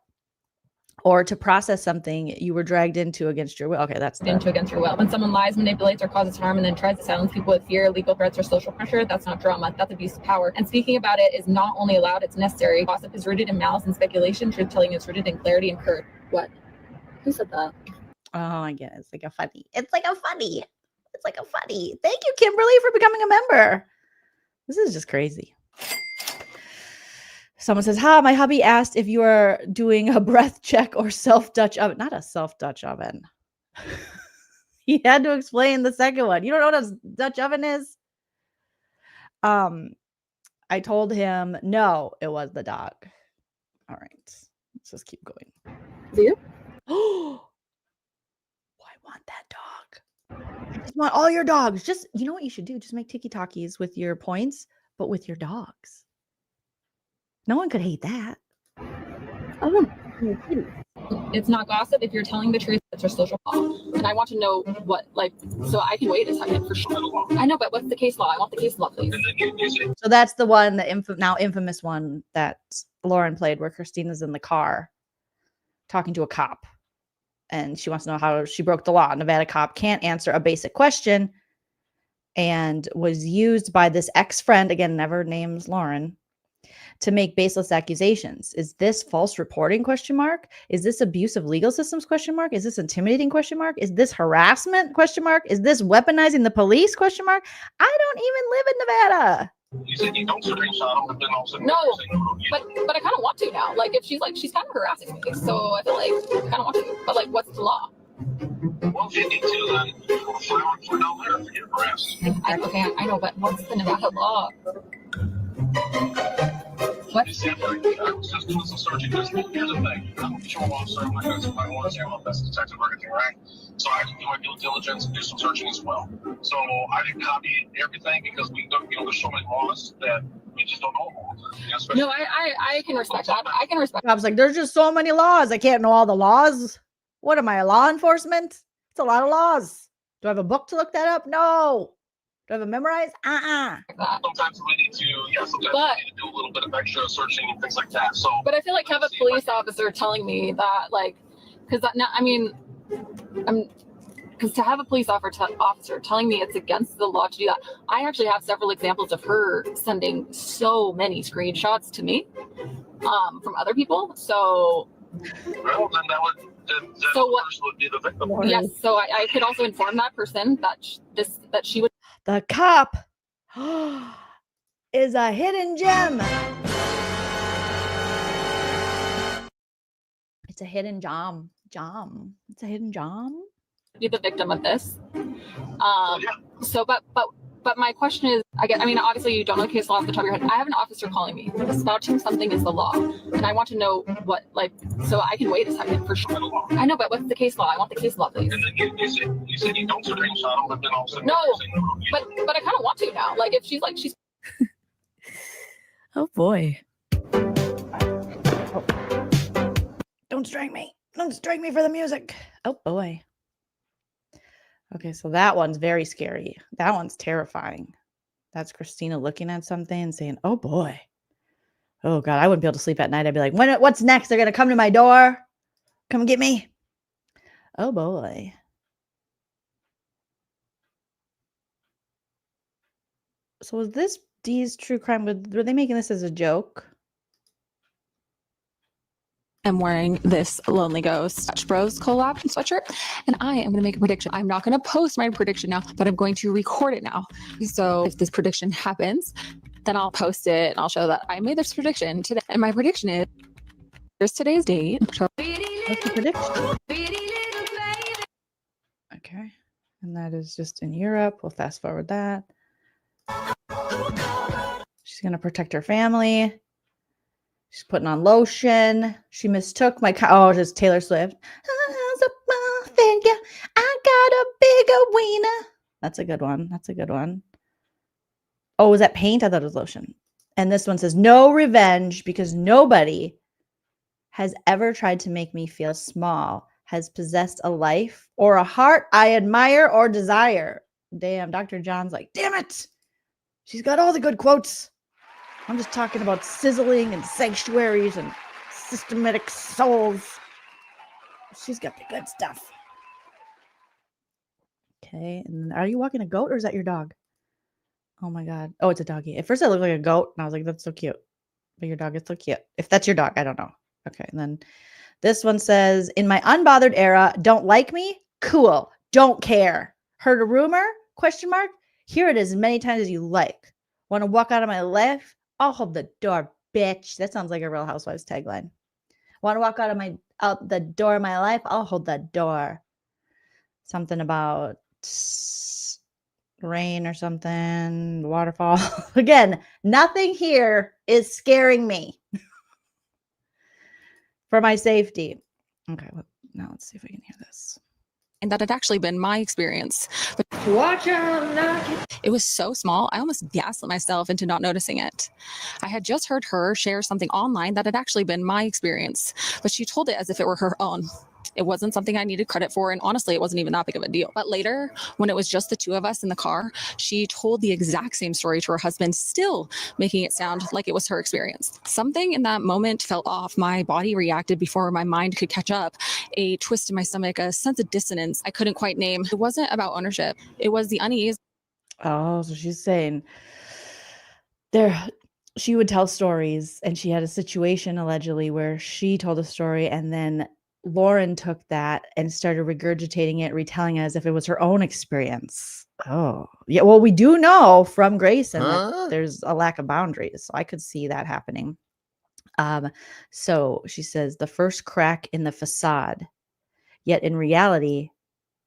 S10: Or to process something you were dragged into against your will. Okay, that's
S14: against your will. When someone lies, manipulates, or causes harm and then tries to silence people with fear, legal threats, or social pressure, that's not drama. That's abuse of power. And speaking about it is not only allowed, it's necessary. Gossip is rooted in malice and speculation. Truth telling is rooted in clarity and courage. What? Who said that?
S10: Oh, I get it. It's like a funny. Thank you, Kimberly, for becoming a member. This is just crazy. Someone says, my hubby asked if you are doing a breath check or self-Dutch oven. Not a self-Dutch oven. He had to explain the second one. You don't know what a Dutch oven is? I told him, no, it was the dog. All right. Let's just keep going.
S14: Do you?
S10: Oh, I want that dog. I just want all your dogs. Just, you know what you should do? Just make TikTokies with your points, but with your dogs. No one could hate that.
S14: It's not gossip if you're telling the truth. It's your social law. And I want to know what, so I can wait a second for sure. I know, but what's the case law? I want the case law, please.
S10: So that's the one, the now infamous one that Lauren played where Christina's in the car talking to a cop. And she wants to know how she broke the law. A Nevada cop can't answer a basic question and was used by this ex-friend, again, never names Lauren, to make baseless accusations. Is this false reporting ? Is this abuse of legal systems ? Is this intimidating ? Is this harassment ? Is this weaponizing the police ? I don't even live in Nevada.
S15: You said you don't screenshot them, but then also
S14: no, but I kind of want to now. If she's kind of harassing me, so I feel like I kind of want to. But what's the law?
S15: Well, if you need to, then file for no letter if you're harassed.
S14: Okay, I know, but what's the Nevada law? What?
S15: Just doing some searching. Here's the thing. I'm a patrol officer. I'm not going to my warrants here. I'm a best detective or anything, right? So I can do my due diligence and do some searching as well. So I didn't copy everything because we don't, there's so many laws that we just don't know.
S14: No, I can respect that. I can respect.
S10: I was like, there's just so many laws. I can't know all the laws. What am I, a law enforcement? It's a lot of laws. Do I have a book to look that up? No. Do I have it memorized?
S15: Sometimes we need to, we need to do a little bit of extra searching and things like that. So,
S14: but I feel like have a police officer telling me that, because to have a police officer telling me it's against the law to do that. I actually have several examples of her sending so many screenshots to me, from other people. So,
S15: well, then that would. So what would be the victim?
S14: Yes, so I could also inform that person that she would.
S10: The cop is a hidden gem. It's a hidden jom. It's a hidden jom.
S14: Be the victim of this. So, but my question is, obviously you don't know case law off the top of your head. I have an officer calling me. Spouting something is the law. And I want to know what, so I can wait a second for sure. I know, but what's the case law? I want the case law, please.
S15: And then you said you don't screenshot them, but then also.
S14: No, but I kind of want to now. If she's
S10: Oh boy. Don't strike me. Don't strike me for the music. Oh boy. Okay, so that one's very scary. That one's terrifying. That's Christina looking at something and saying, oh boy. Oh God, I wouldn't be able to sleep at night. I'd be like, what's next? They're going to come to my door. Come get me. Oh boy. So was this Dee's true crime? Were they making this as a joke?
S14: I'm wearing this Lonely Ghost Touch Bros collab sweatshirt, and I am going to make a prediction. I'm not going to post my prediction now, but I'm going to record it now. So if this prediction happens, then I'll post it and I'll show that I made this prediction today. And my prediction is, here's today's date.
S10: What's the prediction? Okay. And that is just in Europe. We'll fast forward that. She's going to protect her family. She's putting on lotion. She mistook my it's Taylor Swift. I got a bigger wiener. That's a good one. That's a good one. Oh, was that paint? I thought it was lotion. And this one says, no revenge, because nobody has ever tried to make me feel small, has possessed a life or a heart I admire or desire. Damn, Dr. John's like, damn it. She's got all the good quotes. I'm just talking about sizzling and sanctuaries and systematic souls. She's got the good stuff. Okay. And are you walking a goat or is that your dog? Oh my God. Oh, it's a doggy. At first it looked like a goat and I was like, that's so cute. But your dog is so cute. If that's your dog, I don't know. Okay. And then this one says, in my unbothered era, don't like me? Cool. Don't care. Heard a rumor? Question mark. Here it is as many times as you like. Want to walk out of my life? I'll hold the door, bitch. That sounds like a Real Housewives tagline. Want to walk out the door of my life? I'll hold the door. Something about rain or something, waterfall. Again, nothing here is scaring me for my safety. Okay, well, now let's see if we can hear this.
S14: And that had actually been my experience. But
S12: Watch out.
S14: it was so small, I almost gaslit myself into not noticing it. I had just heard her share something online that had actually been my experience, but she told it as if it were her own. It wasn't something I needed credit for, and honestly, it wasn't even that big of a deal. But later, when it was just the two of us in the car, she told the exact same story to her husband, still making it sound like it was her experience. Something in that moment felt off. My body reacted before my mind could catch up. A twist in my stomach, a sense of dissonance I couldn't quite name. It wasn't about ownership. It was the unease.
S10: Oh, so she's saying she would tell stories, and she had a situation allegedly where she told a story and then Lauren took that and started regurgitating it, retelling it as if it was her own experience. Oh, yeah. Well, we do know from Grayson that there's a lack of boundaries. So I could see that happening. So she says the first crack in the facade, yet in reality,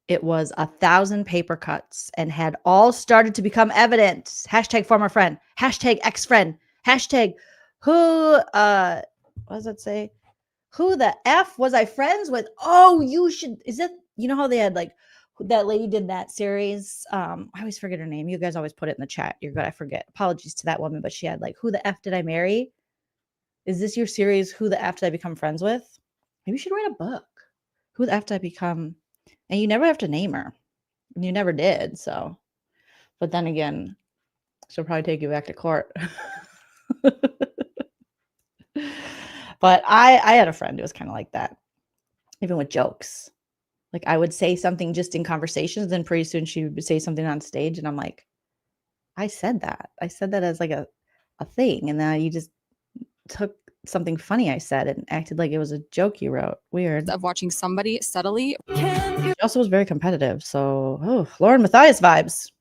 S10: it was 1,000 paper cuts and had all started to become evident. Hashtag former friend, hashtag ex-friend, hashtag who, what does that say? Who the F was I friends with? Oh, you should, is that, you know how they had like, that lady did that series. I always forget her name. You guys always put it in the chat. You're good. I forget. Apologies to that woman, but she had like, who the F did I marry? Is this your series? Who the F did I become friends with? Maybe you should write a book. Who the F did I become? And you never have to name her. And you never did. So, but then again, she'll probably take you back to court. But I had a friend who was kind of like that, even with jokes. Like I would say something just in conversations, then pretty soon she would say something on stage, and I'm like, I said that. I said that as like a thing, and then you just took something funny I said and acted like it was a joke you wrote. Weird.
S14: Of watching somebody subtly.
S10: She also was very competitive. So, LaurenMatthias vibes.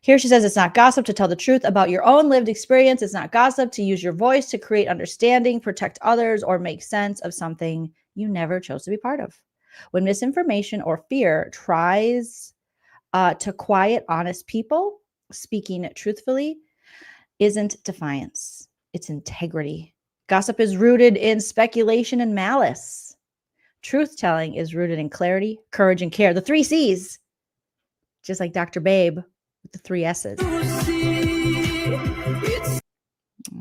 S10: Here she says, it's not gossip to tell the truth about your own lived experience. It's not gossip to use your voice to create understanding, protect others, or make sense of something you never chose to be part of. When misinformation or fear tries to quiet honest people, speaking truthfully isn't defiance. It's integrity. Gossip is rooted in speculation and malice. Truth-telling is rooted in clarity, courage, and care. The 3 C's. Just like Dr. Babe. The 3 S's.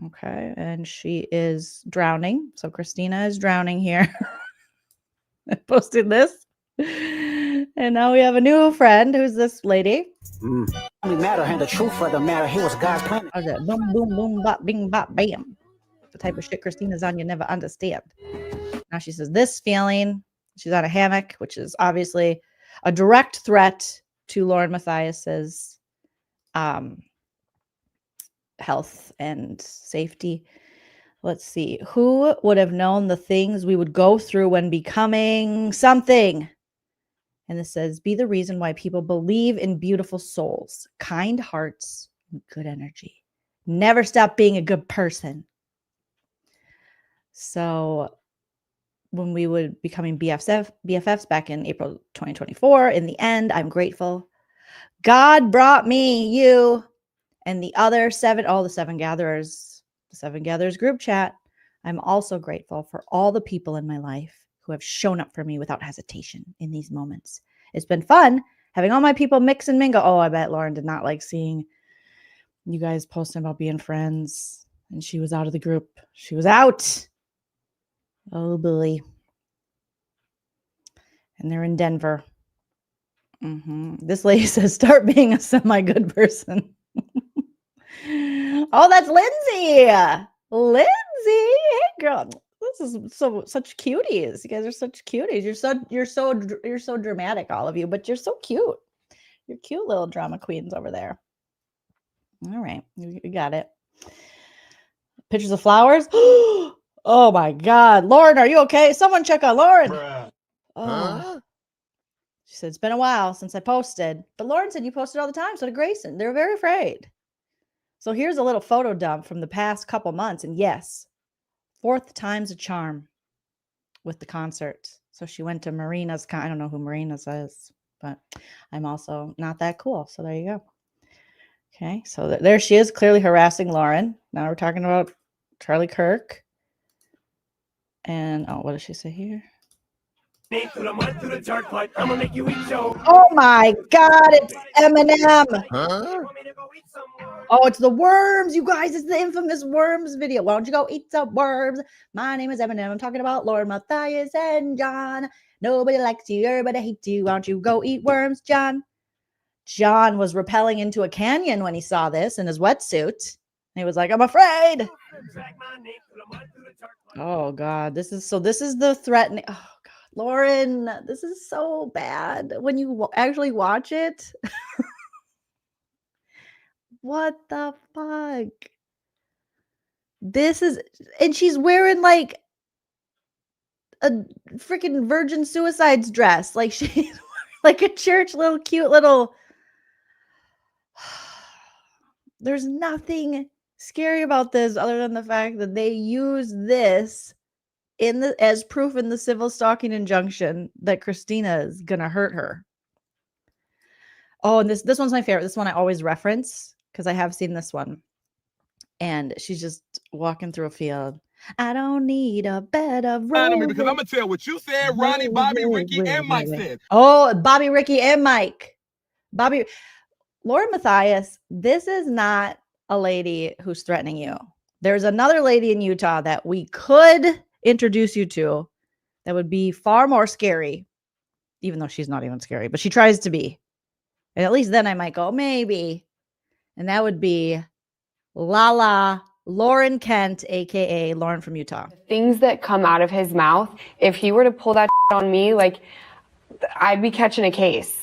S10: Okay, and she is drowning. So Christina is drowning here. I posted this. And now we have a new friend. Who's this lady?
S16: matter and the truth of the matter. He was God's plan.
S10: Oh, that boom, boom, boom, bop, bing, bop, bam. The type of shit Christina's on, you never understand. Now she says this feeling. She's on a hammock, which is obviously a direct threat to LaurenMatthias's health and safety. Let's see. Who would have known the things we would go through when becoming something? And this says, be the reason why people believe in beautiful souls, kind hearts, and good energy. Never stop being a good person. So when we would becoming BFFs back in April 2024, in the end, I'm grateful. God brought me, you, and the other the seven gatherers group chat. I'm also grateful for all the people in my life who have shown up for me without hesitation in these moments. It's been fun having all my people mix and mingle. Oh, I bet Lauren did not like seeing you guys posting about being friends, and she was out of the group. She was out. Oh, boy. And they're in Denver. This lady says, start being a semi-good person. Oh, that's Lindsay. Lindsay. Hey, girl. This is such cuties. You guys are such cuties. You're so dramatic, all of you, but you're so cute. You're cute little drama queens over there. All right. You got it. Pictures of flowers. Oh my God. Lauren, are you okay? Someone check on Lauren. Oh. She said, it's been a while since I posted. But Lauren said you posted all the time. So did Grayson. They're very afraid. So here's a little photo dump from the past couple months. And yes, 4th time's a charm with the concert. So she went to Marina's. I don't know who Marina's is, but I'm also not that cool. So there you go. Okay. So there she is, clearly harassing Lauren. Now we're talking about Charlie Kirk. And, oh, what does she say here? Oh my God, it's Eminem.
S7: Huh?
S10: Oh, it's the worms, you guys. It's the infamous worms video. Why don't you go eat some worms? My name is Eminem. I'm talking about LaurenMatthias and John. Nobody likes you, everybody hates you. Why don't you go eat worms, John? John was rappelling into a canyon when he saw this in his wetsuit. He was like, I'm afraid. Oh God, this is the threatening. Oh God, Lauren, this is so bad when you actually watch it. What the fuck? This is, and she's wearing like a freaking Virgin Suicides dress. Like she's like a church little cute little. There's nothing scary about this other than the fact that they use this as proof in the civil stalking injunction that Christina is gonna hurt her. Oh, and this one's my favorite. This one I always reference because I have seen this one. And she's just walking through a field. I don't need a bed of roses.
S17: Because I'm gonna tell what you said, Ronnie, Bobby, Ricky, and Mike said.
S10: Oh, Bobby, Ricky, and Mike. LaurenMatthias, this is not a lady who's threatening you. There's another lady in Utah that we could introduce you to that would be far more scary, even though she's not even scary, but she tries to be. And at least then I might go, maybe. And that would be Lauren Kent, aka Lauren from Utah.
S18: Things that come out of his mouth, if he were to pull that on me, like, I'd be catching a case.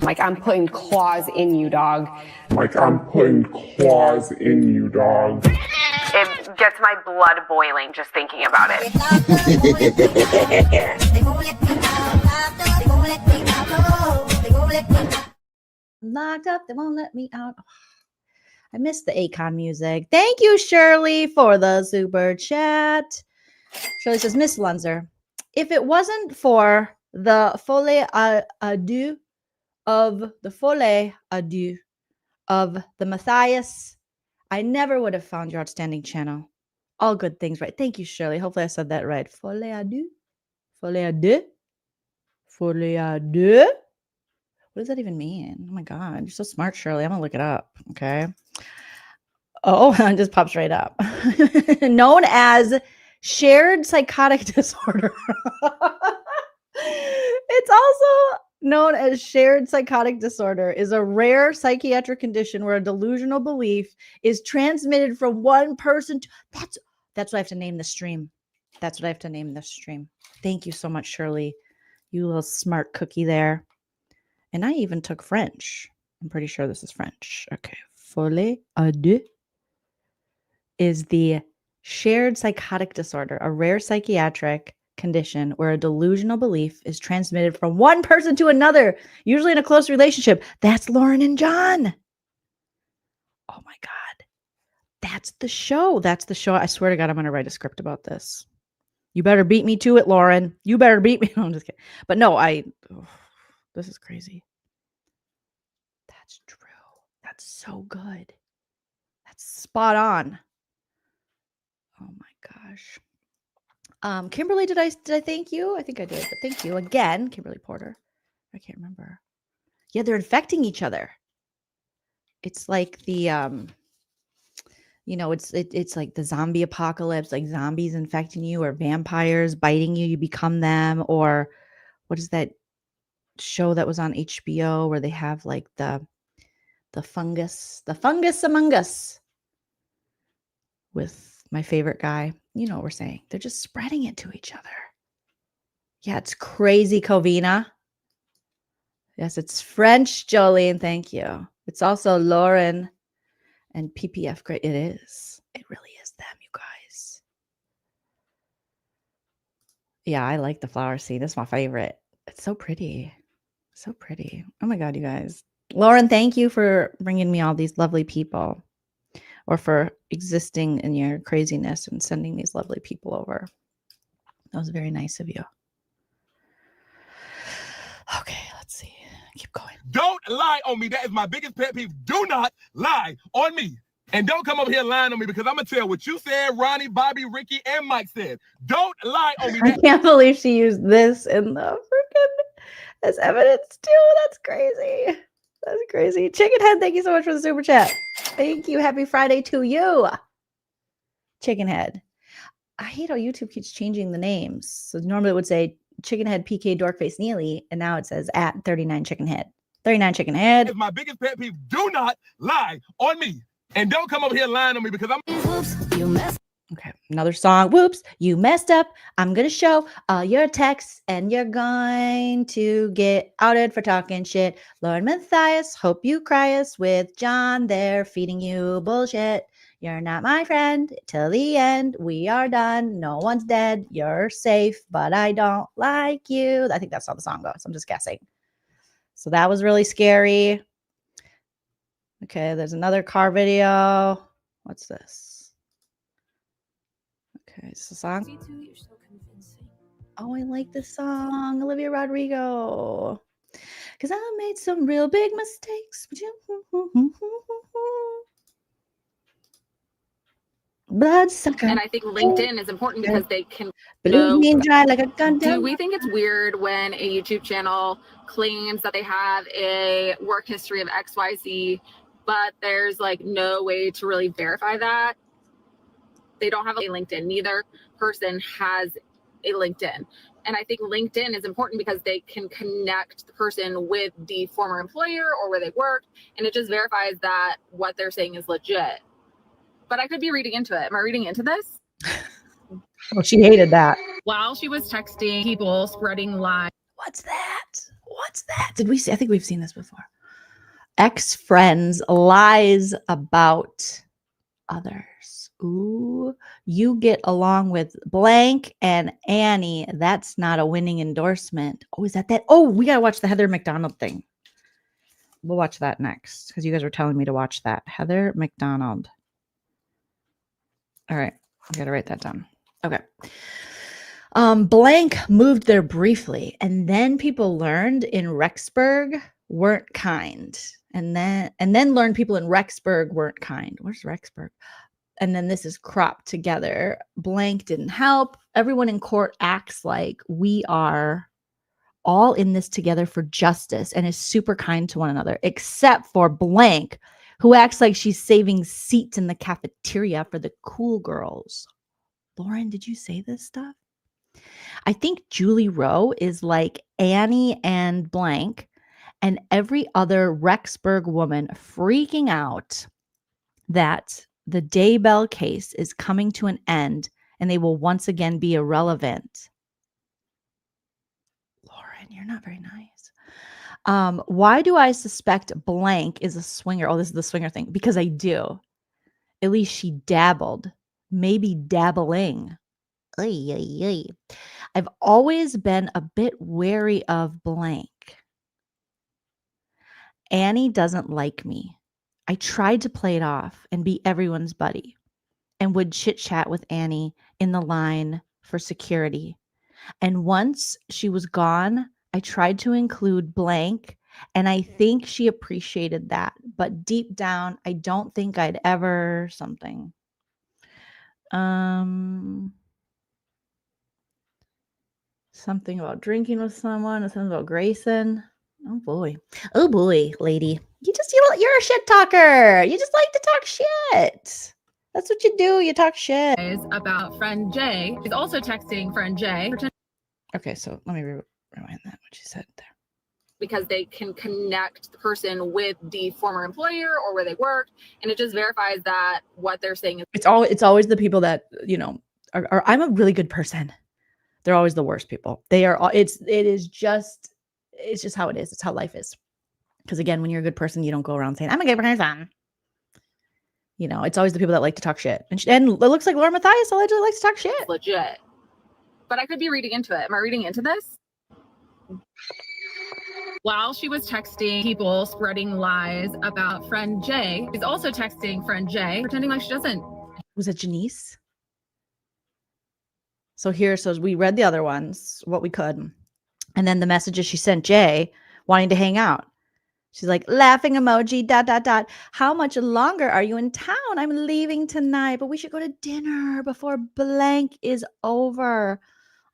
S18: Like, I'm putting claws in you, dog.
S19: It
S18: It gets my blood boiling just thinking about it.
S10: Locked up, they won't let me out. I missed the Akon music. Thank you, Shirley, for the super chat. Shirley says, Miss Lunzer, if it wasn't for the FOLIE adieu of the Matthias, I never would have found your outstanding channel. All good things, right? Thank you, Shirley. Hopefully I said that right. FOLIE adieu. FOLIE adieu. FOLIE adieu. What does that even mean? Oh my God, you're so smart, Shirley. I'm gonna look it up. Okay. Oh, it just pops right up. Known as shared psychotic disorder. It's also known as shared psychotic disorder, is a rare psychiatric condition where a delusional belief is transmitted from one person to that's what I have to name the stream. That's what I have to name this stream. Thank you so much, Shirley. You little smart cookie there. And I even took French. I'm pretty sure this is French. Okay. Folie à deux is the shared psychotic disorder, a rare psychiatric condition where a delusional belief is transmitted from one person to another, usually in a close relationship. That's Lauren and John. Oh my God. That's the show. That's the show. I swear to God, I'm going to write a script about this. You better beat me to it, Lauren. You better beat me. No, I'm just kidding. But no, this is crazy. That's true. That's so good. That's spot on. Oh my gosh. Kimberly, did I thank you? I think I did, but thank you again, Kimberly Porter. I can't remember. Yeah, they're infecting each other. It's like the it's like the zombie apocalypse, like zombies infecting you or vampires biting you, you become them. Or what is that show that was on HBO where they have like the fungus among us with my favorite guy. You know what we're saying. They're just spreading it to each other. Yeah, it's crazy, Covina. Yes, it's French, Jolene. Thank you. It's also Lauren and PPF. Great. It is. It really is them, you guys. Yeah, I like the flower scene. It's my favorite. It's so pretty. So pretty. Oh my God, you guys. Lauren, thank you for bringing me all these lovely people, or for existing in your craziness and sending these lovely people over. That was very nice of you. Okay, let's see. Keep going.
S17: Don't lie on me. That is my biggest pet peeve. Do not lie on me. And don't come over here lying on me, because I'm going to tell what you said, Ronnie, Bobby, Ricky, and Mike said. Don't lie on me.
S10: I can't believe she used this in the freaking as evidence too. That's crazy. That's crazy. Chicken Head, thank you so much for the super chat. Thank you. Happy Friday to you. Chicken Head. I hate how YouTube keeps changing the names. So normally it would say Chicken Head PK Dorkface Neely, and now it says at 39 Chicken Head. 39 Chicken Head.
S17: It's my biggest pet peeve. Do not lie on me. And don't come over here lying on me, because I'm...
S10: Okay, another song. Whoops, you messed up. I'm going to show all your texts, and you're going to get outed for talking shit. LaurenMatthias, hope you cry us with John. They're feeding you bullshit. You're not my friend. Till the end, we are done. No one's dead. You're safe, but I don't like you. I think that's how the song goes. I'm just guessing. So that was really scary. Okay, there's another car video. What's this? Okay, it's a song. Oh, I like this song. Olivia Rodrigo. Because I made some real big mistakes. Bloodsucker.
S14: And I think LinkedIn is important because they can
S10: Blue being dry like a gun.
S14: Do we think it's weird when a YouTube channel claims that they have a work history of XYZ, but there's like no way to really verify that? They don't have a LinkedIn. Neither person has a LinkedIn. And I think LinkedIn is important because they can connect the person with the former employer or where they worked, and it just verifies that what they're saying is legit. But I could be reading into it. Am I reading into this?
S10: Oh, she hated that.
S14: While she was texting people, spreading lies.
S10: What's that? What's that? Did we see? I think we've seen this before. Ex-friends lies about others. Ooh, you get along with blank and Annie. That's not a winning endorsement. Oh, is that? Oh, we got to watch the Heather McDonald thing. We'll watch that next because you guys were telling me to watch that. Heather McDonald. All right. I got to write that down. Okay. Blank moved there briefly, and then people learned in Rexburg weren't kind. And then learned people in Rexburg weren't kind. Where's Rexburg? And then this is cropped together. Blank didn't help. Everyone in court acts like we are all in this together for justice and is super kind to one another, except for blank, who acts like she's saving seats in the cafeteria for the cool girls. Lauren, did you say this stuff? I think Julie Rowe is like Annie and blank and every other Rexburg woman freaking out that the Daybell case is coming to an end and they will once again be irrelevant. Lauren, you're not very nice. Why do I suspect blank is a swinger? Oh, this is the swinger thing. Because I do. At least she dabbled. Maybe dabbling. Ay, ay, ay. I've always been a bit wary of blank. Annie doesn't like me. I tried to play it off and be everyone's buddy and would chit-chat with Annie in the line for security. And once she was gone, I tried to include blank, and I think she appreciated that. But deep down, I don't think I'd ever something. Something about drinking with someone, or something about Grayson. Oh boy, lady. You're a shit talker. You just like to talk shit. That's what you do. You talk shit.
S14: About friend Jay. She's also texting friend Jay.
S10: Okay, so let me rewind that, what she said there.
S14: Because they can connect the person with the former employer or where they worked, and it just verifies that what they're saying is.
S10: It's always the people that, you know, are I'm a really good person. They're always the worst people. They are. It's just how it is. It's how life is. Because again, when you're a good person, you don't go around saying I'm a good person. You know, it's always the people that like to talk shit. And it looks like LaurenMatthias allegedly likes to talk shit.
S14: Legit. But I could be reading into it. Am I reading into this? While she was texting people spreading lies about friend Jay, she's also texting friend Jay, pretending like she doesn't.
S10: Was it Janice? So we read the other ones, what we could. And then the messages she sent Jay wanting to hang out. She's like, laughing emoji, ... How much longer are you in town? I'm leaving tonight, but we should go to dinner before blank is over.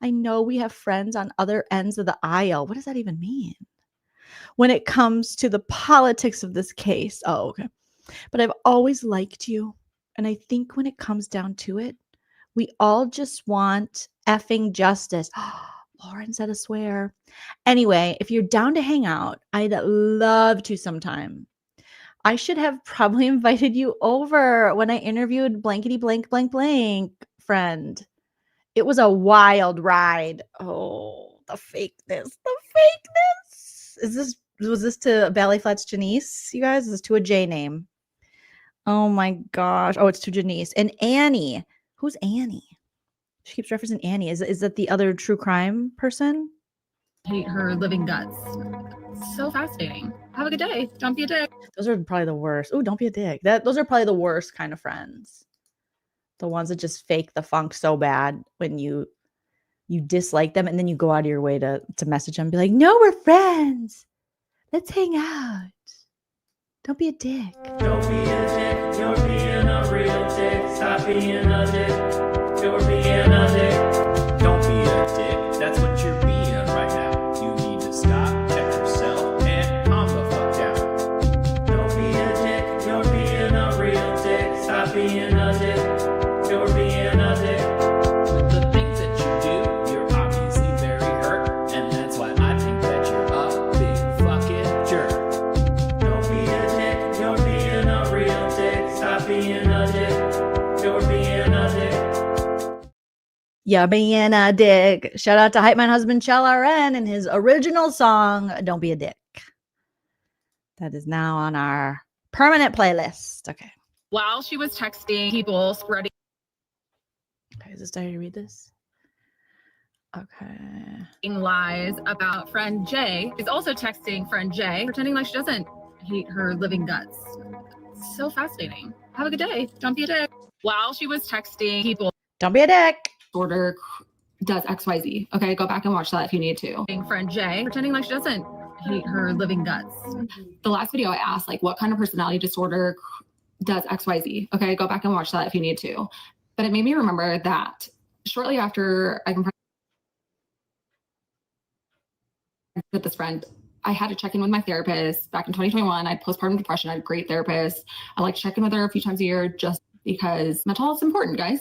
S10: I know we have friends on other ends of the aisle. What does that even mean? When it comes to the politics of this case. Oh, okay. But I've always liked you. And I think when it comes down to it, we all just want effing justice. Lauren said a swear. Anyway, if you're down to hang out, I'd love to sometime. I should have probably invited you over when I interviewed blankety blank blank blank friend. It was a wild ride. Oh, the fakeness. Was this to Valley Flats Janice, you guys? Is this to a J name? Oh my gosh. Oh, it's to Janice. And Annie. Who's Annie? She keeps referencing Annie. Is that the other true crime person?
S14: Hate her living guts. So fascinating. Have a good day. Don't be a dick.
S10: Those are probably the worst. Oh, don't be a dick. Those are probably the worst kind of friends. The ones that just fake the funk so bad when you dislike them and then you go out of your way to message them and be like, no, we're friends. Let's hang out. Don't be a dick.
S1: Don't be a dick. You're being a real dick. Stop being a dick. You're being a dick.
S19: Don't be a dick. That's what you're being right now. You need to stop, check yourself, and calm the fuck down.
S1: Don't be a dick. You're being a real dick. Stop being a dick. You're being a dick.
S19: With the things that you do, you're obviously very hurt, and that's why I think that you're a big fucking jerk.
S1: Don't be a dick. You're being a real dick. Stop being a dick. You're being a dick.
S10: Yeah, being a dick. Shout out to Hype Man Husband Chell RN and his original song, Don't Be a Dick. That is now on our permanent playlist. Okay.
S14: While she was texting people spreading.
S10: Okay, is this time to read this? Okay.
S14: Lies about friend Jay. She's also texting friend Jay, pretending like she doesn't hate her living guts. So fascinating. Have a good day. Don't be a dick. While she was texting people.
S10: Don't be a dick.
S14: Order does XYZ. Okay, go back and watch that if you need to. Friend Jay, pretending like she doesn't hate her living guts. The last video I asked, like, what kind of personality disorder does XYZ? Okay, go back and watch that if you need to. But it made me remember that shortly after I confronted with this friend, I had to check in with my therapist back in 2021. I had postpartum depression. I had a great therapist. I like to check in with her a few times a year just because mental health is important, guys.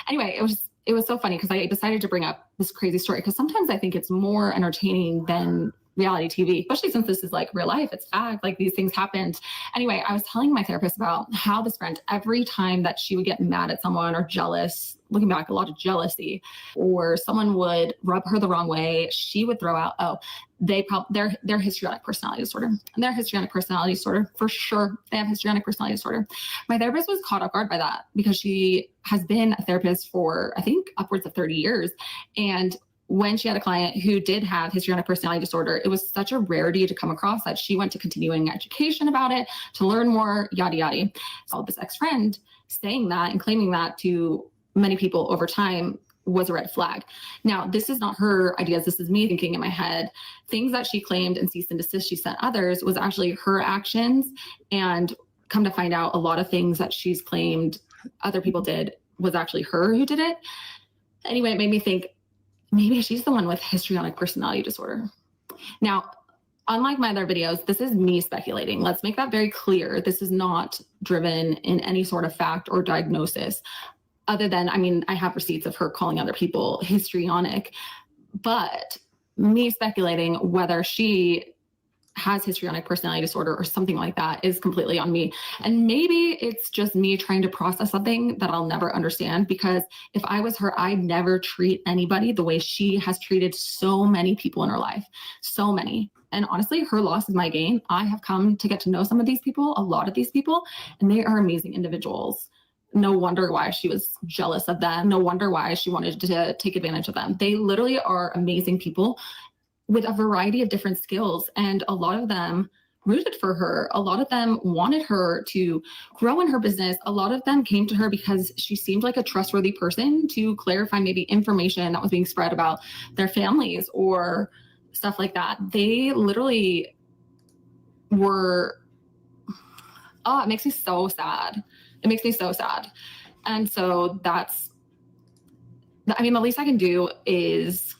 S14: Anyway, it was so funny because I decided to bring up this crazy story because sometimes I think it's more entertaining than reality TV, especially since this is like real life. It's fact, like these things happened. Anyway, I was telling my therapist about how this friend, every time that she would get mad at someone or jealous, looking back, a lot of jealousy, or someone would rub her the wrong way, she would throw out, oh, they're histrionic personality disorder. And they're histrionic personality disorder for sure. They have histrionic personality disorder. My therapist was caught off guard by that because she has been a therapist for, I think, upwards of 30 years. And when she had a client who did have histrionic personality disorder, it was such a rarity to come across that she went to continuing education about it to learn more, yada, yada. So this ex-friend saying that and claiming that to many people over time was a red flag. Now, this is not her ideas. This is me thinking in my head. Things that she claimed and cease and desist she sent others was actually her actions. And come to find out, a lot of things that she's claimed other people did was actually her who did it. Anyway, it made me think, maybe she's the one with histrionic personality disorder. Now, unlike my other videos, this is me speculating. Let's make that very clear. This is not driven in any sort of fact or diagnosis, other than, I mean, I have receipts of her calling other people histrionic, but me speculating whether she has histrionic personality disorder or something like that is completely on me. And maybe it's just me trying to process something that I'll never understand, because if I was her, I'd never treat anybody the way she has treated so many people in her life. So many. And honestly, her loss is my gain. I have come to get to know some of these people, a lot of these people, and they are amazing individuals. No wonder why she was jealous of them. No wonder why she wanted to take advantage of them. They literally are amazing people with a variety of different skills. And a lot of them rooted for her. A lot of them wanted her to grow in her business. A lot of them came to her because she seemed like a trustworthy person to clarify maybe information that was being spread about their families or stuff like that. They literally were, oh, it makes me so sad. It makes me so sad. And so that's, I mean, the least I can do is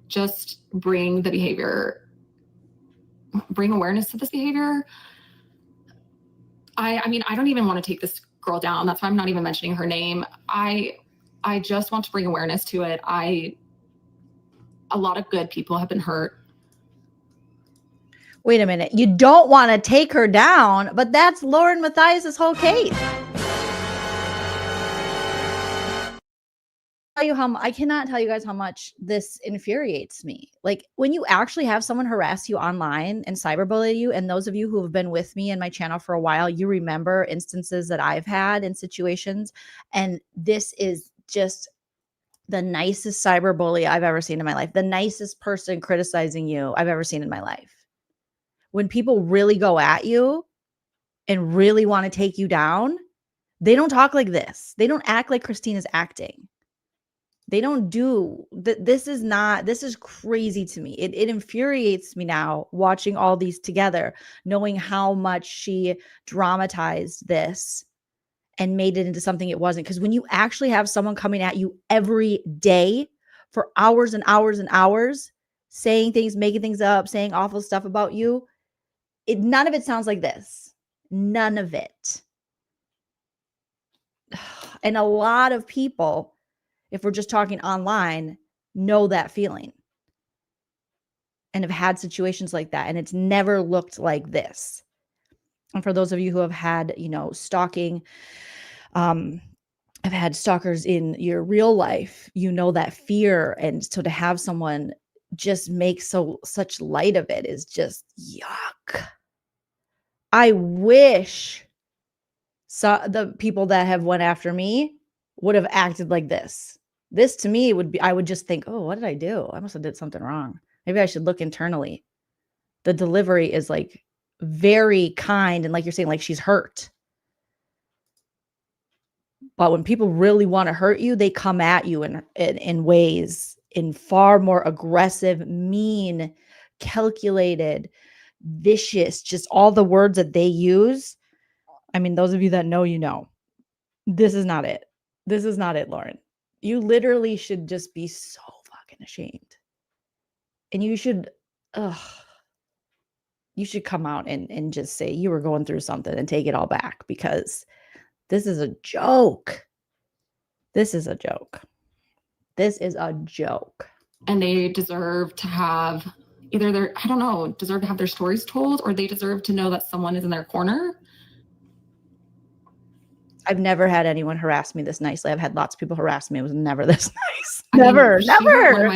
S14: just bring the behavior, bring awareness to this behavior. I mean, I don't even want to take this girl down. That's why I'm not even mentioning her name. I just want to bring awareness to it. A lot of good people have been hurt.
S10: Wait a minute. You don't want to take her down, but that's LaurenMatthias' whole case. I cannot tell you guys how much this infuriates me. Like, when you actually have someone harass you online and cyberbully you, and those of you who have been with me and my channel for a while, you remember instances that I've had in situations, and this is just the nicest cyberbully I've ever seen in my life. The nicest person criticizing you I've ever seen in my life. When people really go at you and really want to take you down, they don't talk like this. They don't act like Christina's acting. They don't do that. This is crazy to me. It infuriates me now watching all these together, knowing how much she dramatized this and made it into something it wasn't. Because when you actually have someone coming at you every day for hours and hours and hours, saying things, making things up, saying awful stuff about you, none of it sounds like this. None of it. And a lot of people, if we're just talking online, know that feeling and have had situations like that. And it's never looked like this. And for those of you who have had, stalking, have had stalkers in your real life, you know that fear. And so to have someone just make such light of it is just yuck. I wish the people that have went after me would have acted like this. This to me would be, I would just think, oh, what did I do? I must have did something wrong. Maybe I should look internally. The delivery is like very kind. And like you're saying, like she's hurt. But when people really want to hurt you, they come at you in ways, in far more aggressive, mean, calculated, vicious, just all the words that they use. I mean, those of you that know, this is not it. This is not it, Lauren. You literally should just be so fucking ashamed. And you should come out and just say you were going through something and take it all back, because this is a joke. This is a joke. This is a joke.
S14: And they deserve to have either deserve to have their stories told, or they deserve to know that someone is in their corner.
S10: I've never had anyone harass me this nicely. I've had lots of people harass me. It was never this nice.
S14: I mean,
S10: Never.
S14: she had one of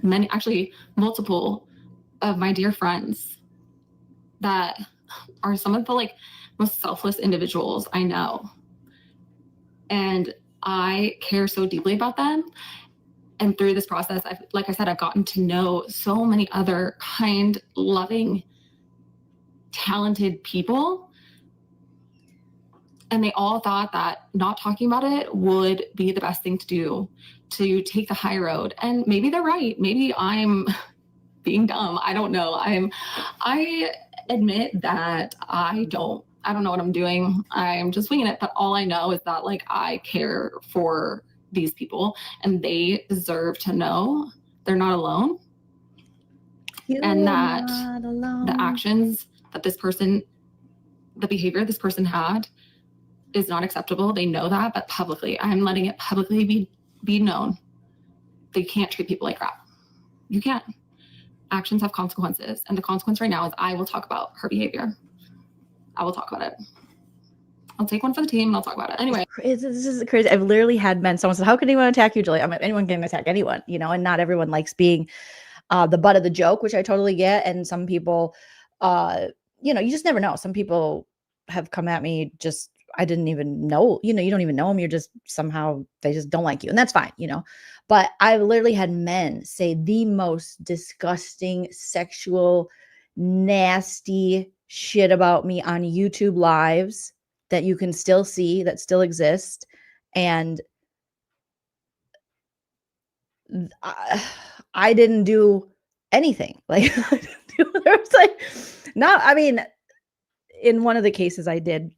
S14: my multiple of my dear friends that are some of the like most selfless individuals I know. And I care so deeply about them. And through this process, I've gotten to know so many other kind, loving, talented people. And they all thought that not talking about it would be the best thing to do, to take the high road. And maybe they're right. Maybe I'm being dumb. I don't know. I admit that I don't know what I'm doing. I'm just winging it. But all I know is that like I care for these people and they deserve to know they're not alone. And that the actions that the behavior this person had is not acceptable. They know that, but publicly, I'm letting it publicly be known. They can't treat people like crap. You can't. Actions have consequences. And the consequence right now is I will talk about her behavior. I will talk about it. I'll take one for the team and I'll talk about it. Anyway.
S10: This is crazy. I've literally had men, someone said, how can anyone attack you, Julie? I'm like, anyone can attack anyone, you know, and not everyone likes being the butt of the joke, which I totally get. And some people, you know, you just never know. Some people have come at me just, I didn't even know, you know, you don't even know them. You're just somehow, they just don't like you. And that's fine, you know, but I literally had men say the most disgusting, sexual, nasty shit about me on YouTube lives that you can still see, that still exist. And I didn't do anything. Like, there was like, not, I mean, in one of the cases I did,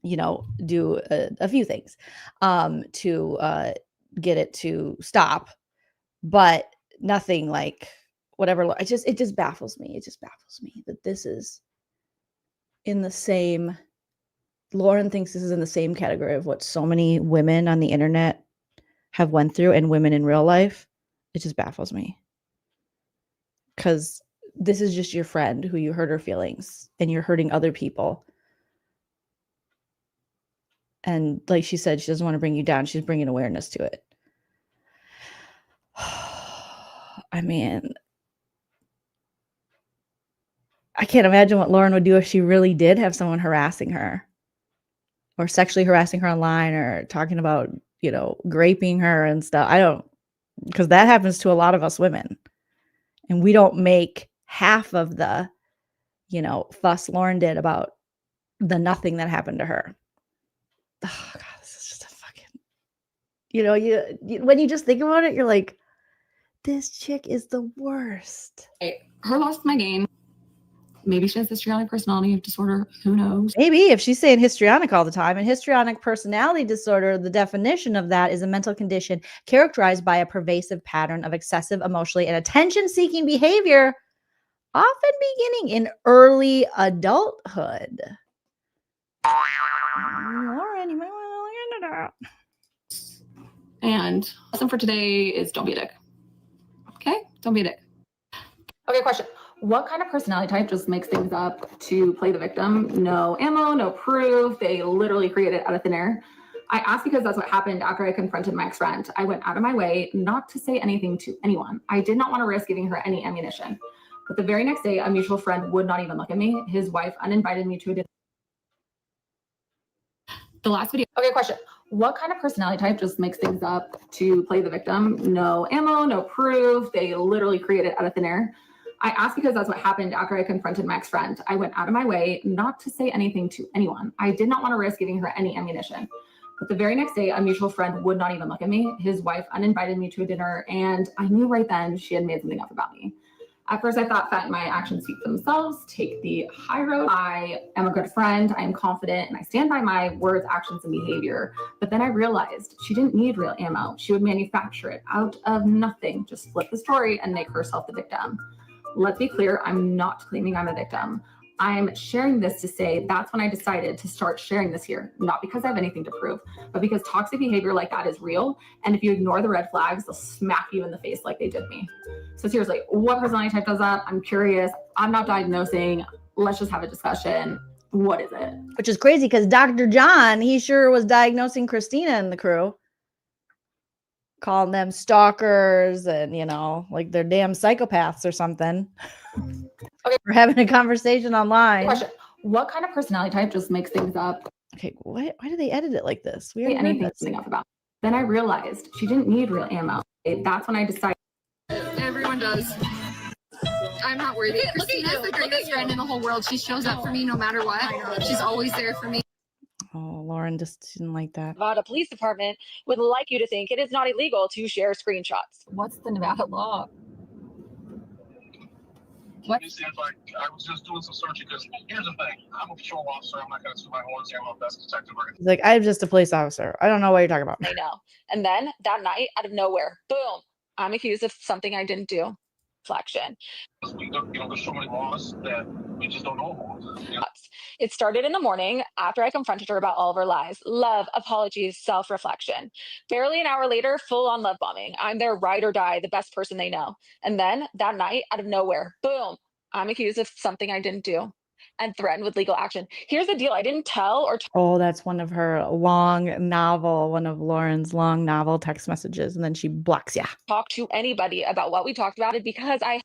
S10: you know, do a few things to get it to stop, but nothing like whatever. It just baffles me. It just baffles me that this is in the same, Lauren thinks this is in the same category of what so many women on the internet have went through and women in real life. It just baffles me. Because this is just your friend who you hurt her feelings and you're hurting other people. And like she said, she doesn't want to bring you down. She's bringing awareness to it. I mean, I can't imagine what Lauren would do if she really did have someone harassing her or sexually harassing her online or talking about, you know, graping her and stuff. I don't, because that happens to a lot of us women. And we don't make half of the, you know, fuss Lauren did about the nothing that happened to her. Oh God, this is just a fucking, you know, you when you just think about it, you're like, this chick is the worst.
S14: Her lost my game. Maybe she has histrionic personality disorder. Who knows?
S10: Maybe if she's saying histrionic all the time. And histrionic personality disorder, the definition of that is a mental condition characterized by a pervasive pattern of excessive emotionally and attention-seeking behavior, often beginning in early adulthood. Lauren, you might want to look into that.
S14: And lesson for today is don't be a dick. Okay? Don't be a dick. Okay, question. What kind of personality type just makes things up to play the victim? No ammo, no proof. They literally create it out of thin air. I asked because that's what happened after I confronted my ex-friend. I went out of my way not to say anything to anyone. I did not want to risk giving her any ammunition. But the very next day, a mutual friend would not even look at me. His wife uninvited me to a dinner. The last video. Okay, question. What kind of personality type just makes things up to play the victim? No ammo, no proof. They literally create it out of thin air. I asked because that's what happened after I confronted my ex-friend. I went out of my way not to say anything to anyone. I did not want to risk giving her any ammunition. But the very next day, a mutual friend would not even look at me. His wife uninvited me to a dinner, and I knew right then she had made something up about me. At first, I thought that my actions speak for themselves, take the high road. I am a good friend, I am confident, and I stand by my words, actions, and behavior. But then I realized she didn't need real ammo. She would manufacture it out of nothing, just flip the story and make herself the victim. Let's be clear, I'm not claiming I'm a victim. I'm sharing this to say that's when I decided to start sharing this here, not because I have anything to prove, but because toxic behavior like that is real. And if you ignore the red flags, they'll smack you in the face like they did me. So seriously, what personality type does that? I'm curious. I'm not diagnosing. Let's just have a discussion. What is it?
S10: Which is crazy because Dr. John, he sure was diagnosing Christina and the crew, calling them stalkers and, you know, like they're damn psychopaths or something.
S14: Okay.
S10: We're having a conversation online.
S14: Question. What kind of personality type just makes things up?
S10: Okay, why do they edit it like this? We
S14: Say
S10: already heard
S14: anything
S10: this.
S14: something up about. Then I realized she didn't need real ammo. That's when I decided.
S2: Everyone does. I'm not worthy. Christina's the greatest friend in the whole world. She shows up for me no matter what. She's always there for me.
S10: Oh, Lauren just didn't like that.
S11: Nevada Police Department would like you to think it is not illegal to share screenshots.
S14: What's the Nevada law?
S15: What? I was just doing some searching because here's the thing. I'm a patrol officer. I'm not going to toot my horn here. I'm a best detective.
S10: He's like, I'm just a police officer. I don't know what you're talking about.
S11: I know. And then that night, out of nowhere, boom, I'm accused of something I didn't do. Reflection.
S15: You know, there's so many laws that we just don't know about. You know?
S11: It started in the morning after I confronted her about all of her lies. Love, apologies, self-reflection. Barely an hour later, full-on love bombing. I'm their ride or die, the best person they know. And then that night, out of nowhere, boom, I'm accused of something I didn't do and threatened with legal action. Here's the deal. I didn't tell or
S10: Oh, that's one of her long novel, one of Lauren's long novel text messages. And then she blocks you.
S11: talk to anybody about what we talked about it because I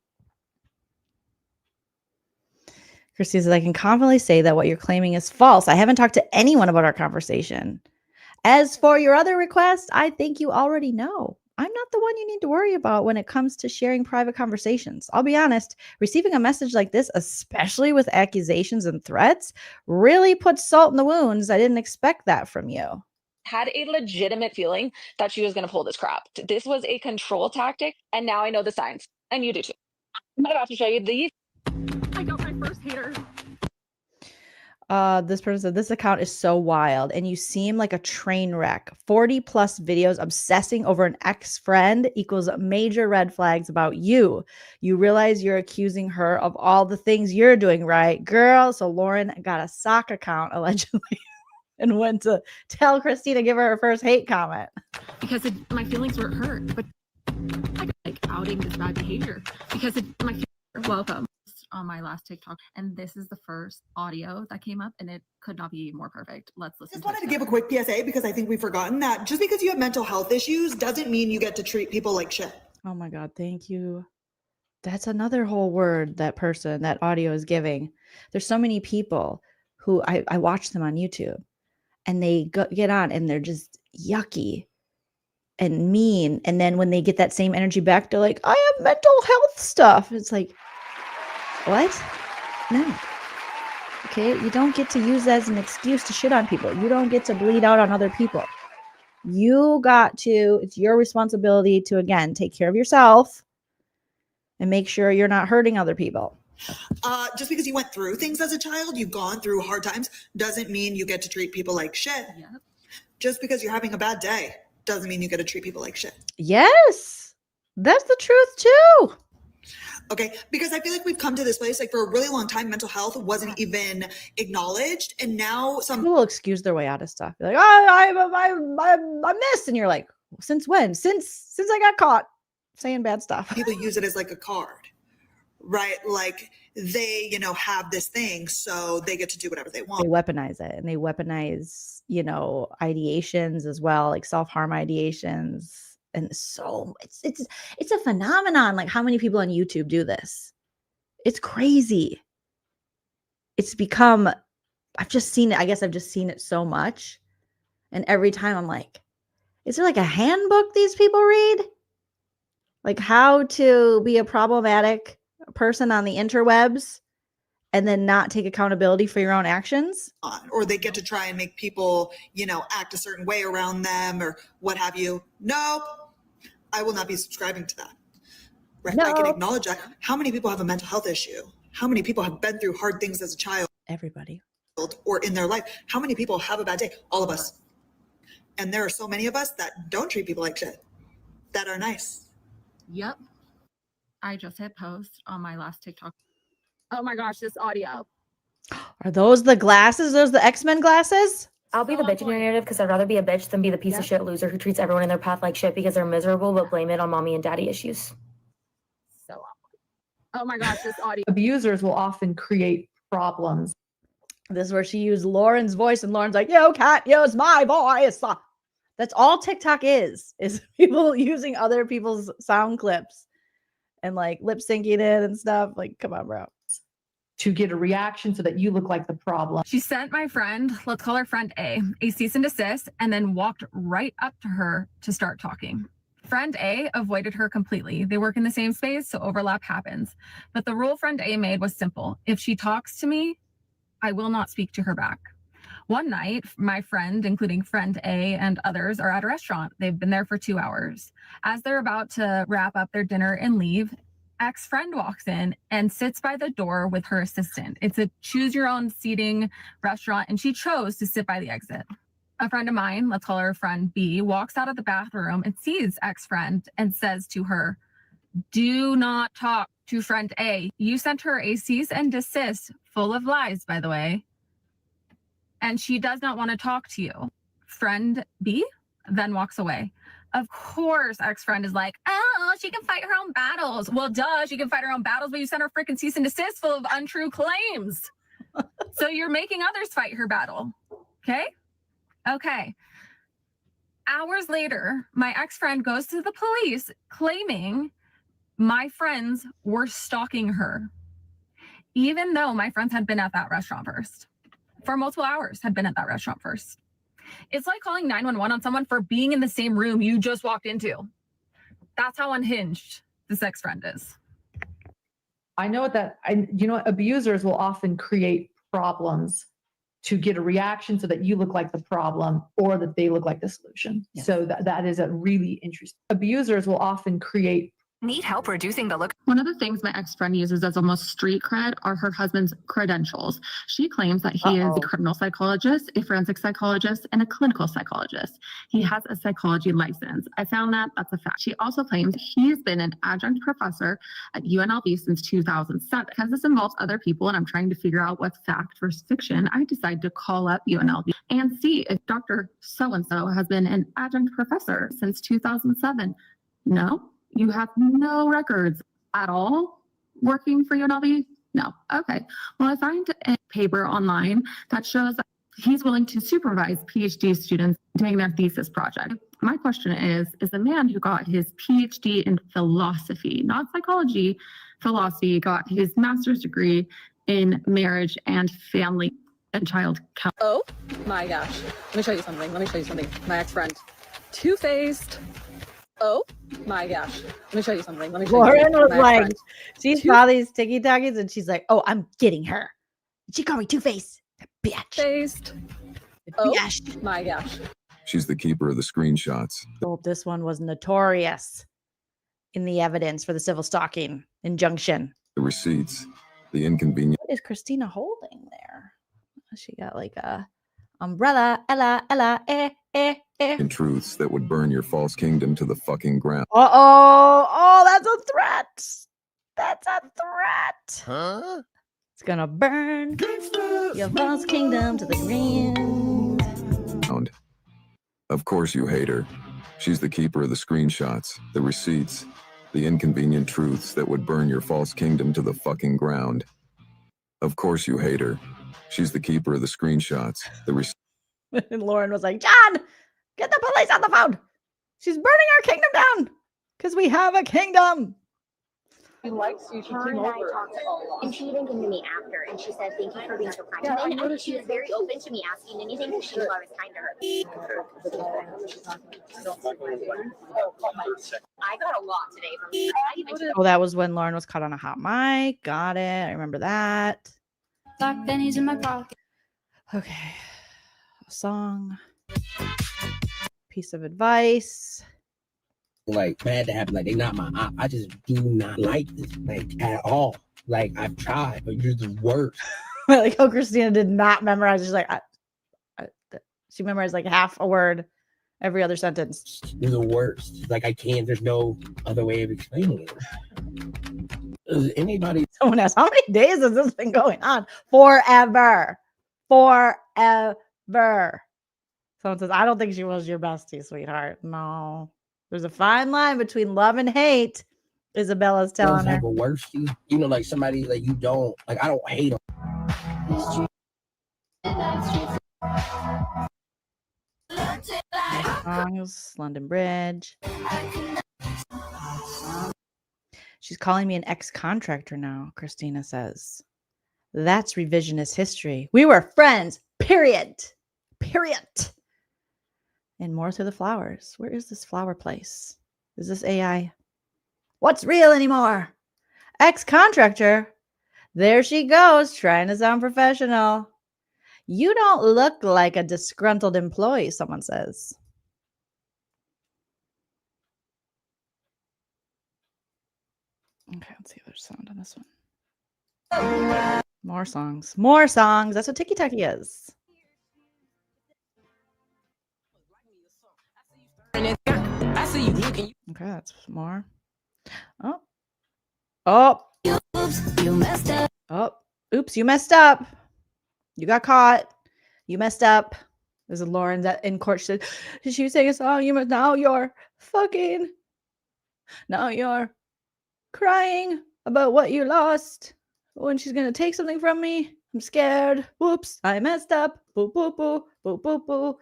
S10: Christy says, I can confidently say that what you're claiming is false. I haven't talked to anyone about our conversation. As for your other request, I think you already know. I'm not the one you need to worry about when it comes to sharing private conversations. I'll be honest, receiving a message like this, especially with accusations and threats, really puts salt in the wounds. I didn't expect that from you.
S11: had a legitimate feeling that she was going to pull this crap. This was a control tactic, and now I know the signs, and you do too. I'm about to show you these.
S14: I got my first hater.
S10: This person said, this account is so wild and you seem like a train wreck. 40 plus videos obsessing over an ex-friend equals major red flags about you. You realize you're accusing her of all the things you're doing, right? Girl, so Lauren got a sock account allegedly and went to tell Christina, give her first hate comment.
S14: Because my feelings were hurt, but I got like outing this bad behavior because my feelings were welcome. On my last TikTok, and this is the first audio that came up, and it could not be more perfect. Let's listen.
S20: Just wanted to give a quick PSA because I think we've forgotten that just because you have mental health issues doesn't mean you get to treat people like shit.
S10: Oh my God, thank you. That's another whole word that person, that audio is giving. There's so many people who I watch them on YouTube and they get on and they're just yucky and mean. And then when they get that same energy back, they're like, I have mental health stuff. It's like, what? No. Okay, you don't get to use that as an excuse to shit on people. You don't get to bleed out on other people. You got to, it's your responsibility to, again, take care of yourself and make sure you're not hurting other people.
S20: Just because you went through things as a child, you've gone through hard times, doesn't mean you get to treat people like shit.
S14: Yep.
S20: Just because you're having a bad day doesn't mean you get to treat people like shit.
S10: Yes, that's the truth too.
S20: Okay, because I feel like we've come to this place, like for a really long time, mental health wasn't even acknowledged. And now some
S10: people will excuse their way out of stuff. They're like, oh, I'm this. And you're like, since when? Since I got caught saying bad stuff.
S20: People use it as like a card, right? Like they, have this thing, so they get to do whatever they want.
S10: They weaponize it, and they weaponize, ideations as well, like self-harm ideations. And so it's a phenomenon. Like how many people on YouTube do this? It's crazy. It's become, I've just seen it. I guess I've just seen it so much. And every time I'm like, is there like a handbook these people read? Like how to be a problematic person on the interwebs and then not take accountability for your own actions?
S20: Or they get to try and make people, act a certain way around them or what have you. Nope. I will not be subscribing to that. Right? No. I can acknowledge that. How many people have a mental health issue? How many people have been through hard things as a child?
S10: Everybody.
S20: Or in their life. How many people have a bad day? All of us. And there are so many of us that don't treat people like shit, that are nice.
S14: Yep. I just hit post on my last TikTok. Oh my gosh, this audio.
S10: Are those the glasses? Those the X-Men glasses?
S21: I'll be the bitch in your narrative because I'd rather be a bitch than be the piece of shit loser who treats everyone in their path like shit because they're miserable but blame it on mommy and daddy issues.
S2: So, oh my gosh, this audio.
S22: Abusers will often create problems.
S10: This is where she used Lauren's voice, and Lauren's like, "You can't use my voice." That's all TikTok is people using other people's sound clips and like lip syncing it and stuff. Like, come on, bro.
S22: To get a reaction so that you look like the problem.
S2: She sent my friend, let's call her friend A cease and desist, and then walked right up to her to start talking. Friend A avoided her completely. They work in the same space, so overlap happens. But the rule friend A made was simple. If she talks to me, I will not speak to her back. One night, my friend, including friend A and others, are at a restaurant. They've been there for 2 hours. As they're about to wrap up their dinner and leave, ex-friend walks in and sits by the door with her assistant. It's a choose your own seating restaurant, and she chose to sit by the exit. A friend of mine, let's call her friend B, walks out of the bathroom and sees ex-friend and says to her, "Do not talk to friend A. You sent her a cease and desist, full of lies, by the way, and she does not want to talk to you." Friend B then walks away. Of course, ex-friend is like, "Oh, she can fight her own battles." Well, duh, she can fight her own battles, but you sent her freaking cease and desist full of untrue claims. So you're making others fight her battle. Okay? Okay. Hours later, my ex-friend goes to the police claiming my friends were stalking her, even though my friends had been at that restaurant first. For multiple hours, had been at that restaurant first. It's like calling 911 on someone for being in the same room you just walked into. That's how unhinged this ex-friend is.
S22: I know that, abusers will often create problems to get a reaction so that you look like the problem or that they look like the solution. Yes. So that is a really interesting. Abusers will often create.
S2: Need help reducing the look? One of the things my ex-friend uses as almost street cred are her husband's credentials. She claims that he is a criminal psychologist, a forensic psychologist, and a clinical psychologist. He has a psychology license. I found that that's a fact. She also claims he's been an adjunct professor at UNLV since 2007. Because this involves other people and I'm trying to figure out what's fact versus fiction, I decided to call up UNLV and see if Dr. So-and-so has been an adjunct professor since 2007. No. You have no records at all working for UNLV? No. Okay. Well, I find a paper online that shows that he's willing to supervise PhD students doing their thesis project. My question is the man who got his PhD in philosophy, not psychology, philosophy, got his master's degree in marriage and family and child count.
S23: Oh my gosh. Let me show you something. My ex-friend. Two-faced. Oh my gosh. Let me show you something.
S10: Lauren was like, she saw these TikToks and she's like, "Oh, I'm getting her. She called me Two-Face. Bitch.
S23: Faced. Oh my gosh.
S24: She's the keeper of the screenshots.
S10: Oh, this one was notorious in the evidence for the civil stalking injunction.
S24: The receipts, the inconvenience.
S10: What is Christina holding there? She got like a umbrella, Ella,
S24: and truths that would burn your false kingdom to the fucking ground.
S10: Oh, that's a threat. That's a threat.
S24: Huh?
S10: It's gonna burn your false kingdom to the ground.
S24: Of course you hate her. She's the keeper of the screenshots, the receipts, the inconvenient truths that would burn your false kingdom to the fucking ground. Of course you hate her. She's the keeper of the screenshots, the receipts.
S10: And Lauren was like, "John, get the police on the phone. She's burning our kingdom down because we have a kingdom."
S23: She likes you. She
S25: Her
S23: came
S25: and I
S23: over.
S25: talked, and she even came to me after, and she said, "Thank you for being so kind
S23: Yeah,
S25: to
S23: I
S25: me." And
S23: noticed
S25: she was very open to me asking anything because she knew I was kind to her. I got a lot today from you.
S10: Oh, that was when Lauren was caught on a hot mic. Got it. I remember that.
S1: Black pennies in my pocket.
S10: Okay. A song. Piece of advice.
S26: Like, bad to happen. Like, they not my op. I just do not like this, like, at all. Like, I've tried, but you're the worst.
S10: Like how Christina did not memorize. She's like, she memorized like half a word every other sentence.
S26: You're the worst. Like, I can't. There's no other way of explaining it. does anybody?
S10: Someone asked, how many days has this been going on? Forever. Forever. Someone says, I don't think she was your bestie, sweetheart. No. There's a fine line between love and hate. Isabella's telling her.
S26: Have a worse you know, like somebody that you don't like. I don't hate them.
S10: Songs, London Bridge. She's calling me an ex-contractor now, Christina says. That's revisionist history. We were friends, period. Period. And more through the flowers. Where is this flower place? Is this AI? What's real anymore? Ex-contractor. There she goes, trying to sound professional. You don't look like a disgruntled employee, someone says. Okay, let's see if there's sound on this one. More songs. More songs. That's what Tiki-Taki is. Okay, that's more. Oh. Oh.
S1: You messed up.
S10: Oh. Oops, you messed up. You got caught. You messed up. There's a Lauren that in court said she was singing a song. Now you're fucking. Now you're crying about what you lost. When she's gonna take something from me. I'm scared. Whoops, I messed up. Boo, boo, boo, boo, boo, boo.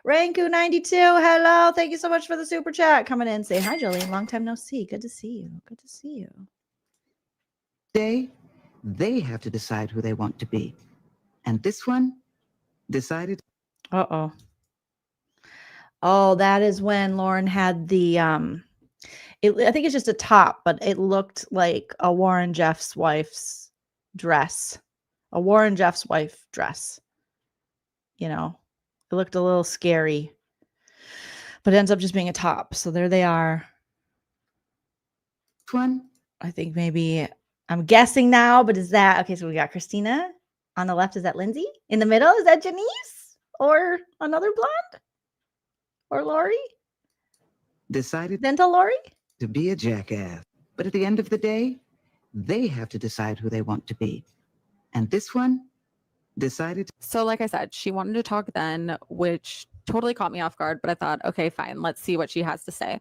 S10: Ranku92, hello. Thank you so much for the super chat. Coming in, say hi, Jolene. Long time no see. Good to see you. Good to see you.
S3: They have to decide who they want to be. And this one decided.
S10: Uh-oh. Oh, that is when Lauren had the I think it's just a top, but it looked like a Warren Jeff's wife's dress. A Warren Jeff's wife dress. You know, it looked a little scary, but it ends up just being a top. So there they are.
S3: One.
S10: I think maybe I'm guessing now, but is that okay? So we got Christina on the left. Is that Lindsay? In the middle, is that Janice or another blonde or Lori?
S3: Decided
S10: Dental Lori?
S3: To be a jackass. But at the end of the day, they have to decide who they want to be. And this one decided.
S14: So like I said, she wanted to talk then, which totally caught me off guard, but I thought, okay, fine, let's see what she has to say.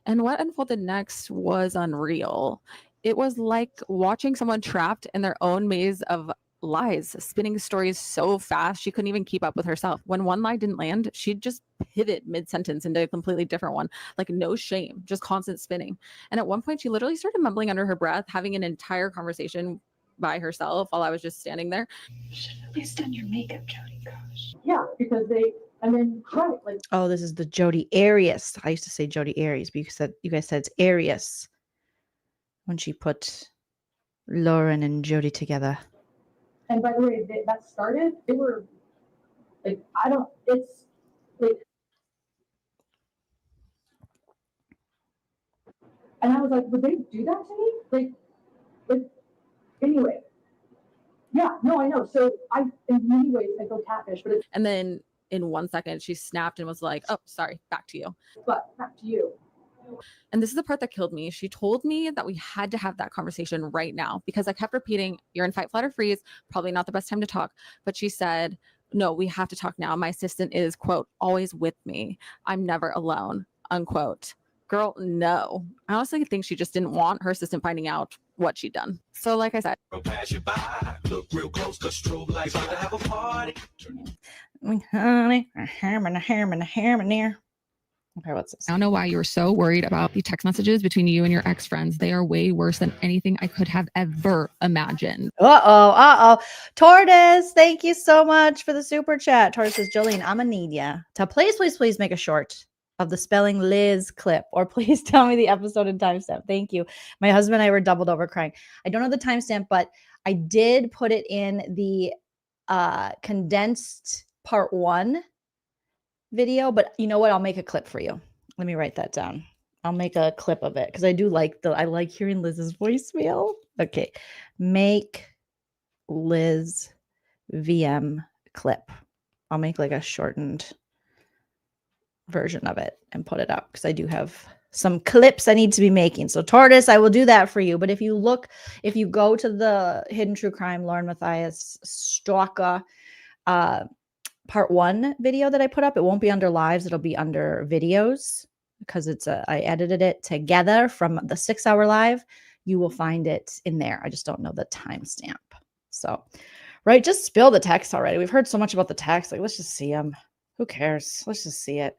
S14: And what unfolded next was unreal. It was like watching someone trapped in their own maze of lies, spinning stories so fast she couldn't even keep up with herself. When one lie didn't land, she'd just pivot mid-sentence into a completely different one, like no shame, just constant spinning. And at one point she literally started mumbling under her breath, having an entire conversation by herself while I was just standing there.
S21: Should at least done your makeup, Jody. Gosh.
S22: Yeah, because they, and then, right, like.
S10: Oh, this is the Jodi Arias. I used to say Jodi Arias because you guys said it's Arias when she put Lauren and Jodi together.
S22: And by the way, that started, they were like, it's like, and I was like, would they do that to me? Like, anyway. Yeah, no, I know. So in many ways, I go catfish, but
S14: And then in 1 second, she snapped and was like, oh, sorry, back to you.
S22: But back to you.
S14: And this is the part that killed me. She told me that we had to have that conversation right now because I kept repeating, you're in fight, flight, or freeze. Probably not the best time to talk. But she said, no, we have to talk now. My assistant is, quote, always with me. I'm never alone, unquote. Girl, no. I honestly think she just didn't want her assistant finding out what she'd done. So like I said.
S1: Look real close, cause strobe lights about to have a party.
S10: Honey, a hammer near. Okay, what's this?
S2: I don't know why you were so worried about the text messages between you and your ex-friends. They are way worse than anything I could have ever imagined.
S10: Uh-oh. Tortoise, thank you so much for the super chat. Tortoise says, Jolene, I'm gonna need ya to please make a short of the spelling Liz clip, or please tell me the episode and timestamp. Thank you. My husband and I were doubled over crying. I don't know the timestamp, but I did put it in the condensed part 1 video, but you know what? I'll make a clip for you. Let me write that down. I'll make a clip of it because I do like I like hearing Liz's voicemail. Okay. Make Liz VM clip. I'll make like a shortened version of it and put it up because I do have some clips I need to be making. So Tortoise, I will do that for you. But if you go to the Hidden True Crime LaurenMatthias Stalker part 1 video that I put up, it won't be under lives. It'll be under videos because I edited it together from the 6-hour live. You will find it in there. I just don't know the timestamp. So, right, just spill the text already. We've heard so much about the text. Like, let's just see them. Who cares? Let's just see it.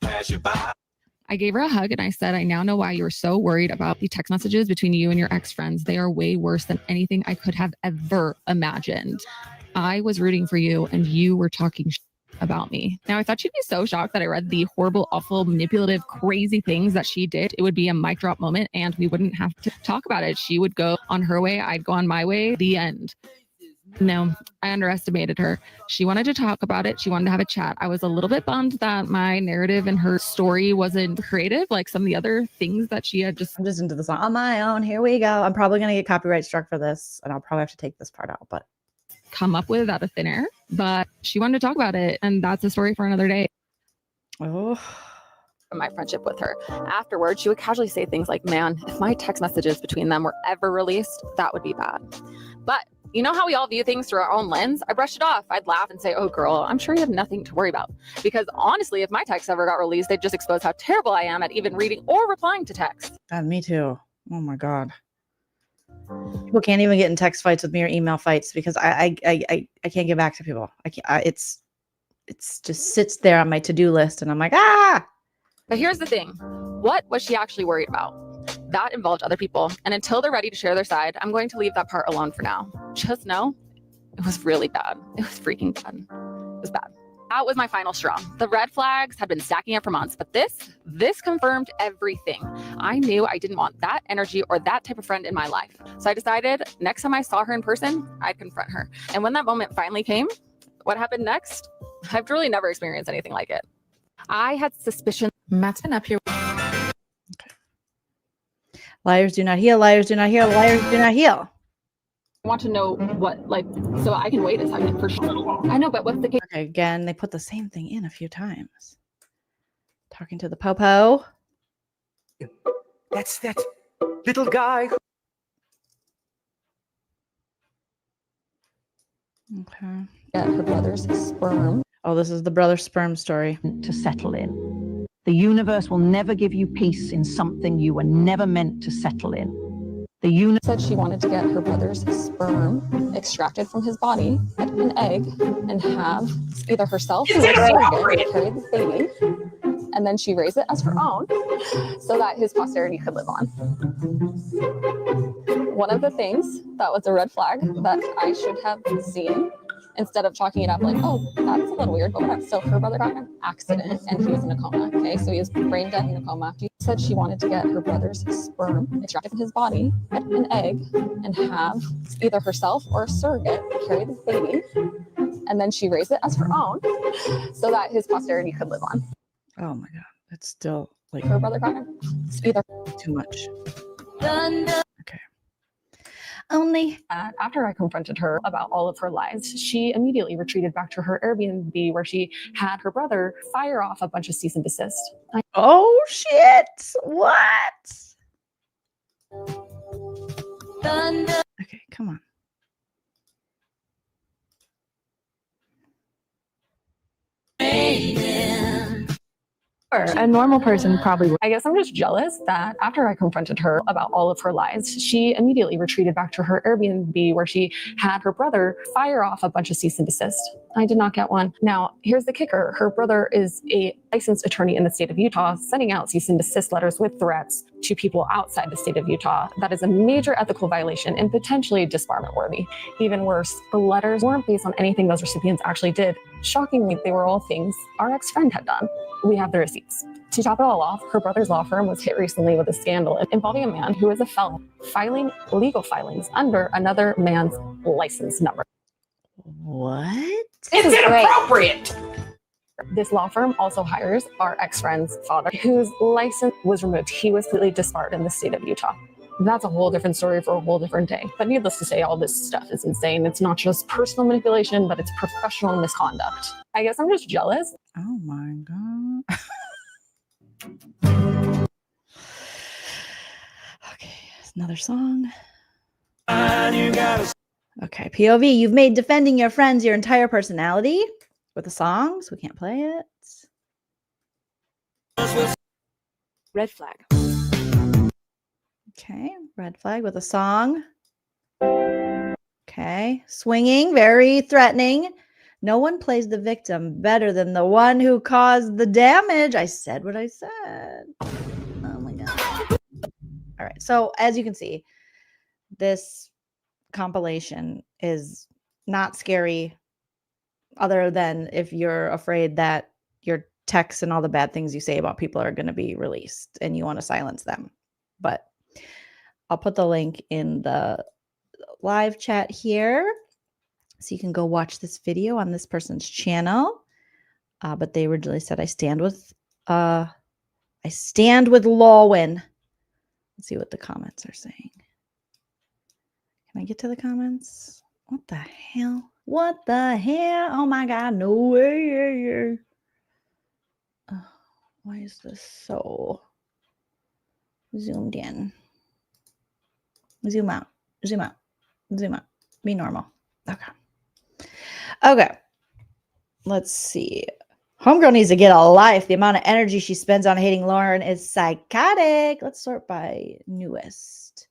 S2: I gave her a hug and I said, I now know why you were so worried about the text messages between you and your ex-friends. They are way worse than anything I could have ever imagined. I was rooting for you and you were talking about me. Now, I thought she'd be so shocked that I read the horrible, awful, manipulative, crazy things that she did. It would be a mic drop moment and we wouldn't have to talk about it. She would go on her way. I'd go on my way. The end. No, I underestimated her. She wanted to talk about it. She wanted to have a chat. I was a little bit bummed that my narrative and her story wasn't creative like some of the other things that she had just.
S10: I'm just into the song on my own. Here we go. I'm probably going to get copyright struck for this and I'll probably have to take this part out, but
S2: come up with out of thin air. But she wanted to talk about it. And that's a story for another day.
S10: Oh.
S14: My friendship with her. Afterwards, she would casually say things like, man, if my text messages between them were ever released, that would be bad. But you know how we all view things through our own lens? I brushed it off. I'd laugh and say, oh, girl, I'm sure you have nothing to worry about. Because honestly, if my texts ever got released, they'd just expose how terrible I am at even reading or replying to texts.
S10: Me too. Oh my God. People can't even get in text fights with me or email fights because I can't get back to people. I can't. It's just sits there on my to-do list and I'm like, ah.
S14: But here's the thing. What was she actually worried about? That involved other people. And until they're ready to share their side, I'm going to leave that part alone for now. Just know it was really bad. It was freaking bad. It was bad. That was my final straw. The red flags had been stacking up for months, but this confirmed everything. I knew I didn't want that energy or that type of friend in my life. So I decided next time I saw her in person, I'd confront her. And when that moment finally came, what happened next? I've truly never experienced anything like it. I had suspicion.
S2: Matt's been up here.
S10: Okay. Liars do not heal. Liars do not heal. Liars do not heal.
S14: I want to know what, so I can wait a second for sure. I know, but what's the case?
S10: Okay, again, they put the same thing in a few times. Talking to the popo.
S4: That's that little guy.
S10: Okay.
S14: Get her brother's sperm.
S10: Oh, this is the brother sperm story.
S5: To settle in. The universe will never give you peace in something you were never meant to settle in. The universe
S14: said she wanted to get her brother's sperm extracted from his body, an egg, and have either herself or a surrogate carry the baby, and then she raise it as her own so that his posterity could live on. One of the things that was a red flag that I should have seen, instead of chalking it up like, oh, that's a little weird, but whatever. So her brother got in an accident and he was in a coma. Okay, so he was brain dead in a coma. She said she wanted to get her brother's sperm extracted from his body, an egg, and have either herself or a surrogate carry the baby, and then she raise it as her own so that his posterity could live on.
S10: Oh my God, that's still like
S14: her brother got either
S10: too much.
S14: Okay. Only after I confronted her about all of her lies, she immediately retreated back to her Airbnb where she had her brother fire off a bunch of cease and desist.
S10: Oh shit! What? Okay, come on.
S14: A normal person probably would. I guess I'm just jealous that after I confronted her about all of her lies, she immediately retreated back to her Airbnb where she had her brother fire off a bunch of cease and desist. I did not get one. Now, here's the kicker. Her brother is a licensed attorney in the state of Utah, sending out cease and desist letters with threats to people outside the state of Utah. That is a major ethical violation and potentially disbarment worthy. Even worse, the letters weren't based on anything those recipients actually did. Shockingly, they were all things our ex-friend had done. We have the receipts. To top it all off, her brother's law firm was hit recently with a scandal involving a man who is a felon, filing legal filings under another man's license number.
S10: What?
S14: This is inappropriate. This law firm also hires our ex-friend's father, whose license was removed. He was completely disbarred in the state of Utah. That's a whole different story for a whole different day. But needless to say, all this stuff is insane. It's not just personal manipulation, but it's professional misconduct. I guess I'm just jealous.
S10: Oh my God. Another song. Okay, POV, you've made defending your friends your entire personality with a song, so we can't play it.
S6: Red flag.
S10: Okay, red flag with a song. Okay, swinging, very threatening. No one plays the victim better than the one who caused the damage. I said what I said. Oh my God. All right, so as you can see, this compilation is not scary other than if you're afraid that your texts and all the bad things you say about people are going to be released and you want to silence them. But I'll put the link in the live chat here so you can go watch this video on this person's channel. But they originally said, I stand with Lawin. Let's see what the comments are saying. Can I get to the comments? What the hell? What the hell? Oh my God, no way. Why is this so zoomed in? Zoom out, zoom out, zoom out. Be normal. Okay. Okay. Let's see. Homegirl needs to get a life. The amount of energy she spends on hating Lauren is psychotic. Let's sort by newest.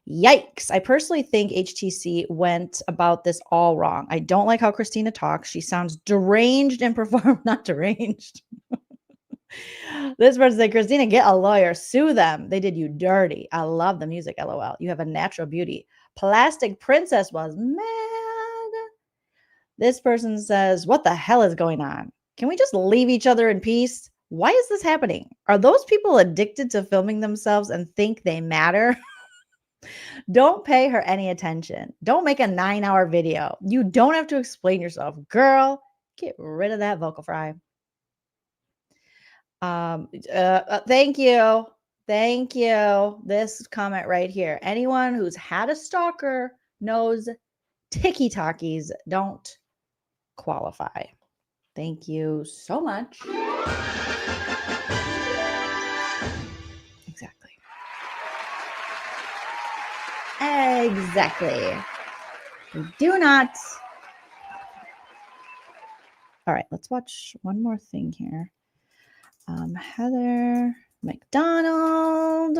S10: Yikes. I personally think HTC went about this all wrong. I don't like how Christina talks. She sounds deranged and not deranged. This person said, Christina, get a lawyer. Sue them. They did you dirty. I love the music, LOL. You have a natural beauty. Plastic Princess was mad. This person says, what the hell is going on? Can we just leave each other in peace? Why is this happening? Are those people addicted to filming themselves and think they matter? Don't pay her any attention. Don't make a 9-hour video. You don't have to explain yourself. Girl, get rid of that vocal fry. Thank you. Thank you. This comment right here. Anyone who's had a stalker knows tiki-talkies don't qualify. Thank you so much. Exactly. Exactly. We do not. All right, let's watch one more thing here. Heather McDonald.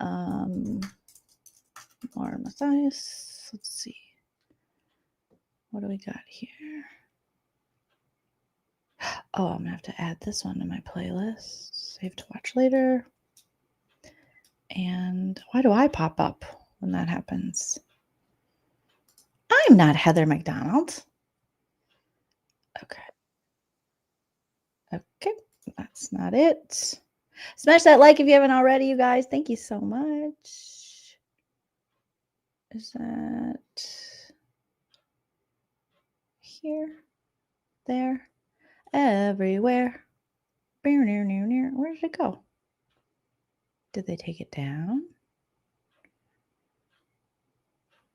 S10: LaurenMatthias. Let's see. What do we got here? Oh, I'm gonna have to add this one to my playlist. Save to watch later. And why do I pop up when that happens? I'm not Heather McDonald. Okay. Okay, that's not it. Smash that like if you haven't already, you guys. Thank you so much. Is that here? There? Everywhere. Where did it go? Did they take it down?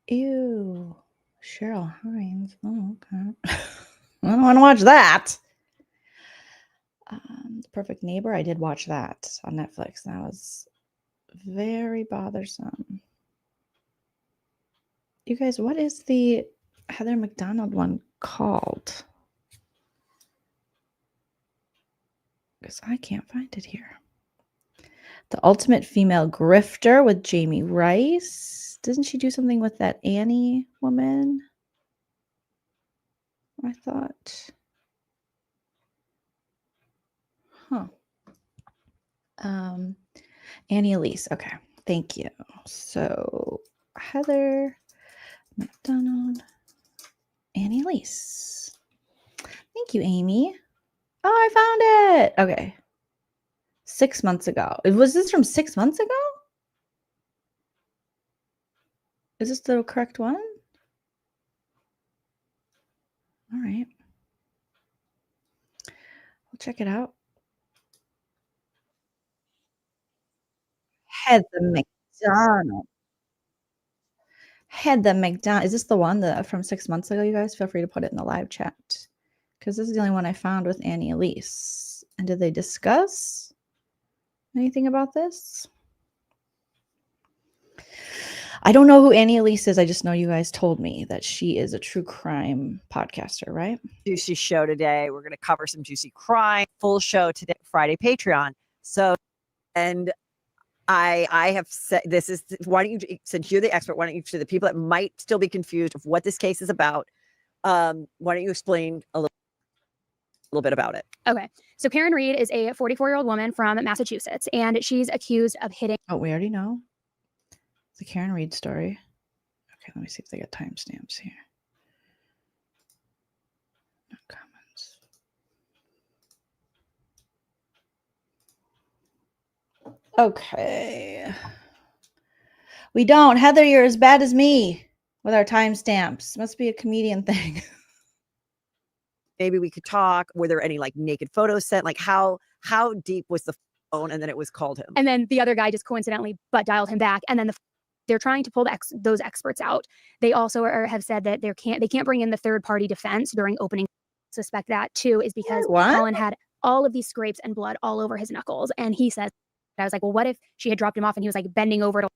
S10: Ew. Cheryl Hines. Oh, okay. I don't want to watch that. The Perfect Neighbor. I did watch that on Netflix. That was very bothersome. You guys, what is the Heather McDonald one called? Because I can't find it here. The Ultimate Female Grifter with Jamie Rice. Doesn't she do something with that Annie woman? I thought. Huh. Annie Elise. Okay. Thank you. So Heather McDonald, Annie Elise. Thank you, Amy. Oh, I found it. Okay. 6 months ago. Was this from 6 months ago? Is this the correct one? All right. We'll check it out. Heather McDonald. Heather McDonald. Is this the one that from 6 months ago, you guys? Feel free to put it in the live chat. Because this is the only one I found with Annie Elise. And did they discuss anything about this? I don't know who Annie Elise is. I just know you guys told me that she is a true crime podcaster, right?
S7: Juicy show today. We're going to cover some juicy crime. Full show today, Friday Patreon. So, and I have said this is why don't you, since you're the expert, why don't you, to the people that might still be confused of what this case is about, why don't you explain a little bit about it?
S8: Okay. So Karen Reed is a 44-year-old woman from Massachusetts, and she's accused of hitting.
S10: Oh, we already know the Karen Reed story. Okay, let me see if they got timestamps here. No comments. Okay. We don't. Heather, you're as bad as me with our timestamps. Must be a comedian thing.
S7: Maybe we could talk. Were there any like naked photos sent? Like how deep was the phone? And then it was called him.
S8: And then the other guy just coincidentally butt dialed him back. And then they're trying to pull those experts out. They also have said that they can't bring in the third party defense during opening. Suspect that too is because Colin had all of these scrapes and blood all over his knuckles. And he says, I was like, well, what if she had dropped him off and he was like bending over to,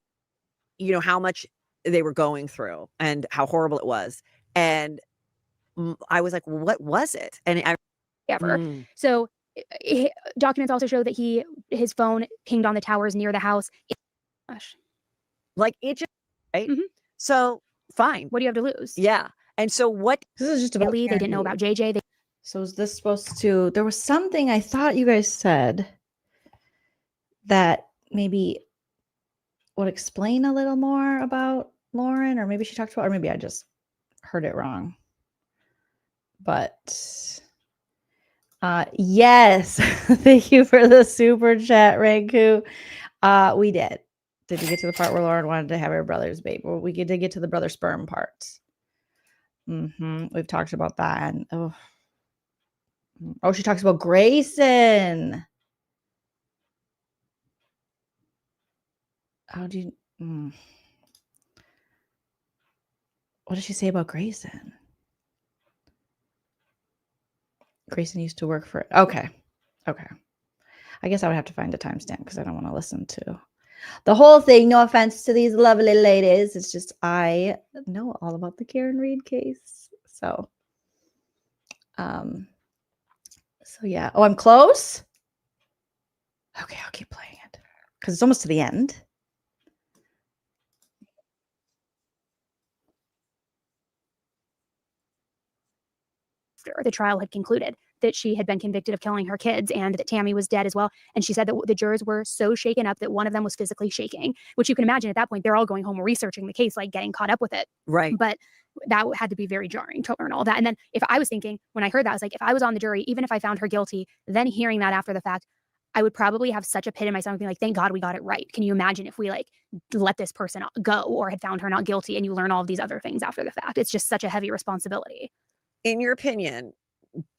S7: you know, how much they were going through and how horrible it was. And I was like, well, what was it? And
S8: ever. So documents also show that his phone pinged on the towers near the house. Gosh.
S7: Like it just, right? So fine.
S8: What do you have to lose?
S7: Yeah. And so what?
S10: This is just about
S8: They didn't know about JJ.
S10: So is this supposed to, there was something I thought you guys said that maybe would explain a little more about Lauren, or maybe she talked about, or maybe I just heard it wrong. But yes, thank you for the super chat, Ranku. We did. Did you get to the part where Lauren wanted to have her brother's baby? Well, we did get to the brother sperm part. We've talked about that. And oh, she talks about Grayson. How do you? What did she say about Grayson? Grayson used to work for. Okay. I guess I would have to find a timestamp because I don't want to listen to the whole thing. No offense to these lovely ladies. It's just I know all about the Karen Reed case. So yeah. Oh, I'm close. Okay, I'll keep playing it because it's almost to the end.
S8: The trial had concluded that she had been convicted of killing her kids and that Tammy was dead as well. And she said that the jurors were so shaken up that one of them was physically shaking, which you can imagine at that point, they're all going home researching the case, like getting caught up with it.
S7: Right.
S8: But that had to be very jarring to learn all that. And then if I was thinking, when I heard that, I was like, if I was on the jury, even if I found her guilty, then hearing that after the fact, I would probably have such a pit in my stomach being like, thank God we got it right. Can you imagine if we like let this person go or had found her not guilty, and you learn all of these other things after the fact? It's just such a heavy responsibility.
S7: In your opinion,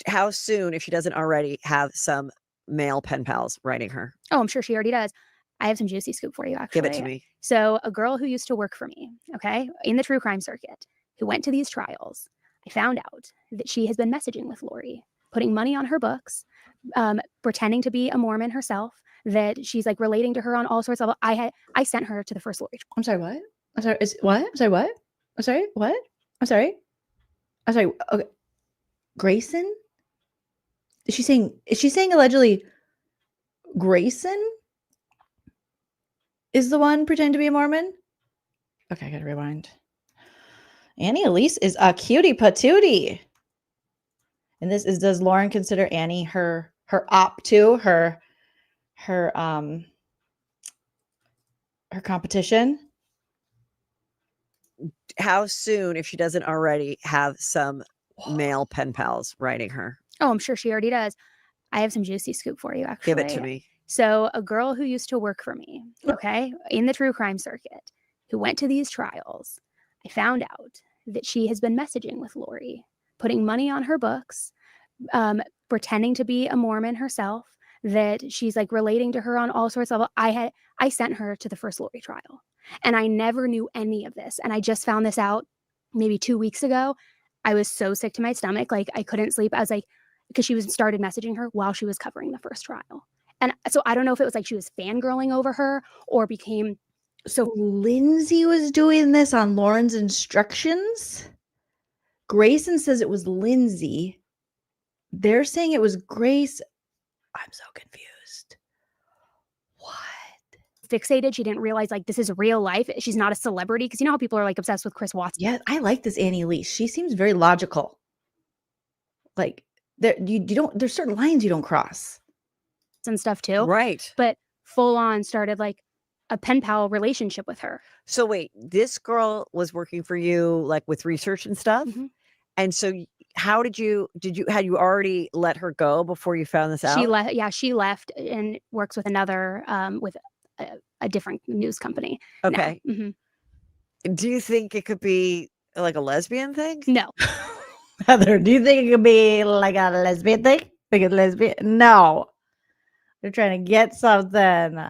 S7: how soon, if she doesn't already have some male pen pals writing her?
S8: Oh, I'm sure she already does. I have some juicy scoop for you, actually.
S7: Give it to me.
S8: So a girl who used to work for me, okay, in the true crime circuit, who went to these trials, I found out that she has been messaging with Lori, putting money on her books, pretending to be a Mormon herself, that she's like relating to her on all sorts of. I sent her to the first Lori.
S10: I'm sorry, what? I'm sorry, what? I'm sorry, what? I'm sorry, what? I'm sorry. Okay. Grayson? Is she saying allegedly Grayson is the one pretending to be a Mormon? Okay, I gotta rewind. Annie Elise is a cutie patootie. And this is, does Lauren consider Annie her op too? Her competition?
S7: How soon, if she doesn't already have some male pen pals writing her?
S8: Oh, I'm sure she already does. I have some juicy scoop for you, actually.
S7: Give it to me.
S8: So a girl who used to work for me, okay, in the true crime circuit, who went to these trials, I found out that she has been messaging with Lori, putting money on her books, pretending to be a Mormon herself, that she's like relating to her on all sorts of. I sent her to the first Lori trial, and I never knew any of this, and I just found this out maybe 2 weeks ago. I was so sick to my stomach, like I couldn't sleep. I was like, because she started messaging her while she was covering the first trial. And so I don't know if it was like she was fangirling over her or became
S10: So Lindsay was doing this on Lauren's instructions. Grayson says it was Lindsay. They're saying it was Grace. I'm so confused.
S8: Fixated. She didn't realize like this is real life. She's not a celebrity because you know how people are like obsessed with Chris Watson.
S10: Yeah, I like this Annie Lee. She seems very logical. Like you don't. There's certain lines you don't cross
S8: and stuff too.
S7: Right.
S8: But full on started like a pen pal relationship with her.
S7: So wait, this girl was working for you like with research and stuff? And so how had you already let her go before you found this out?
S8: She left. Yeah, she left and works with another with a different news company.
S7: Okay.
S8: Now.
S7: Do you think it could be like a lesbian thing?
S8: No.
S10: Heather, do you think it could be like a lesbian thing? Like a lesbian? No. They're trying to get something.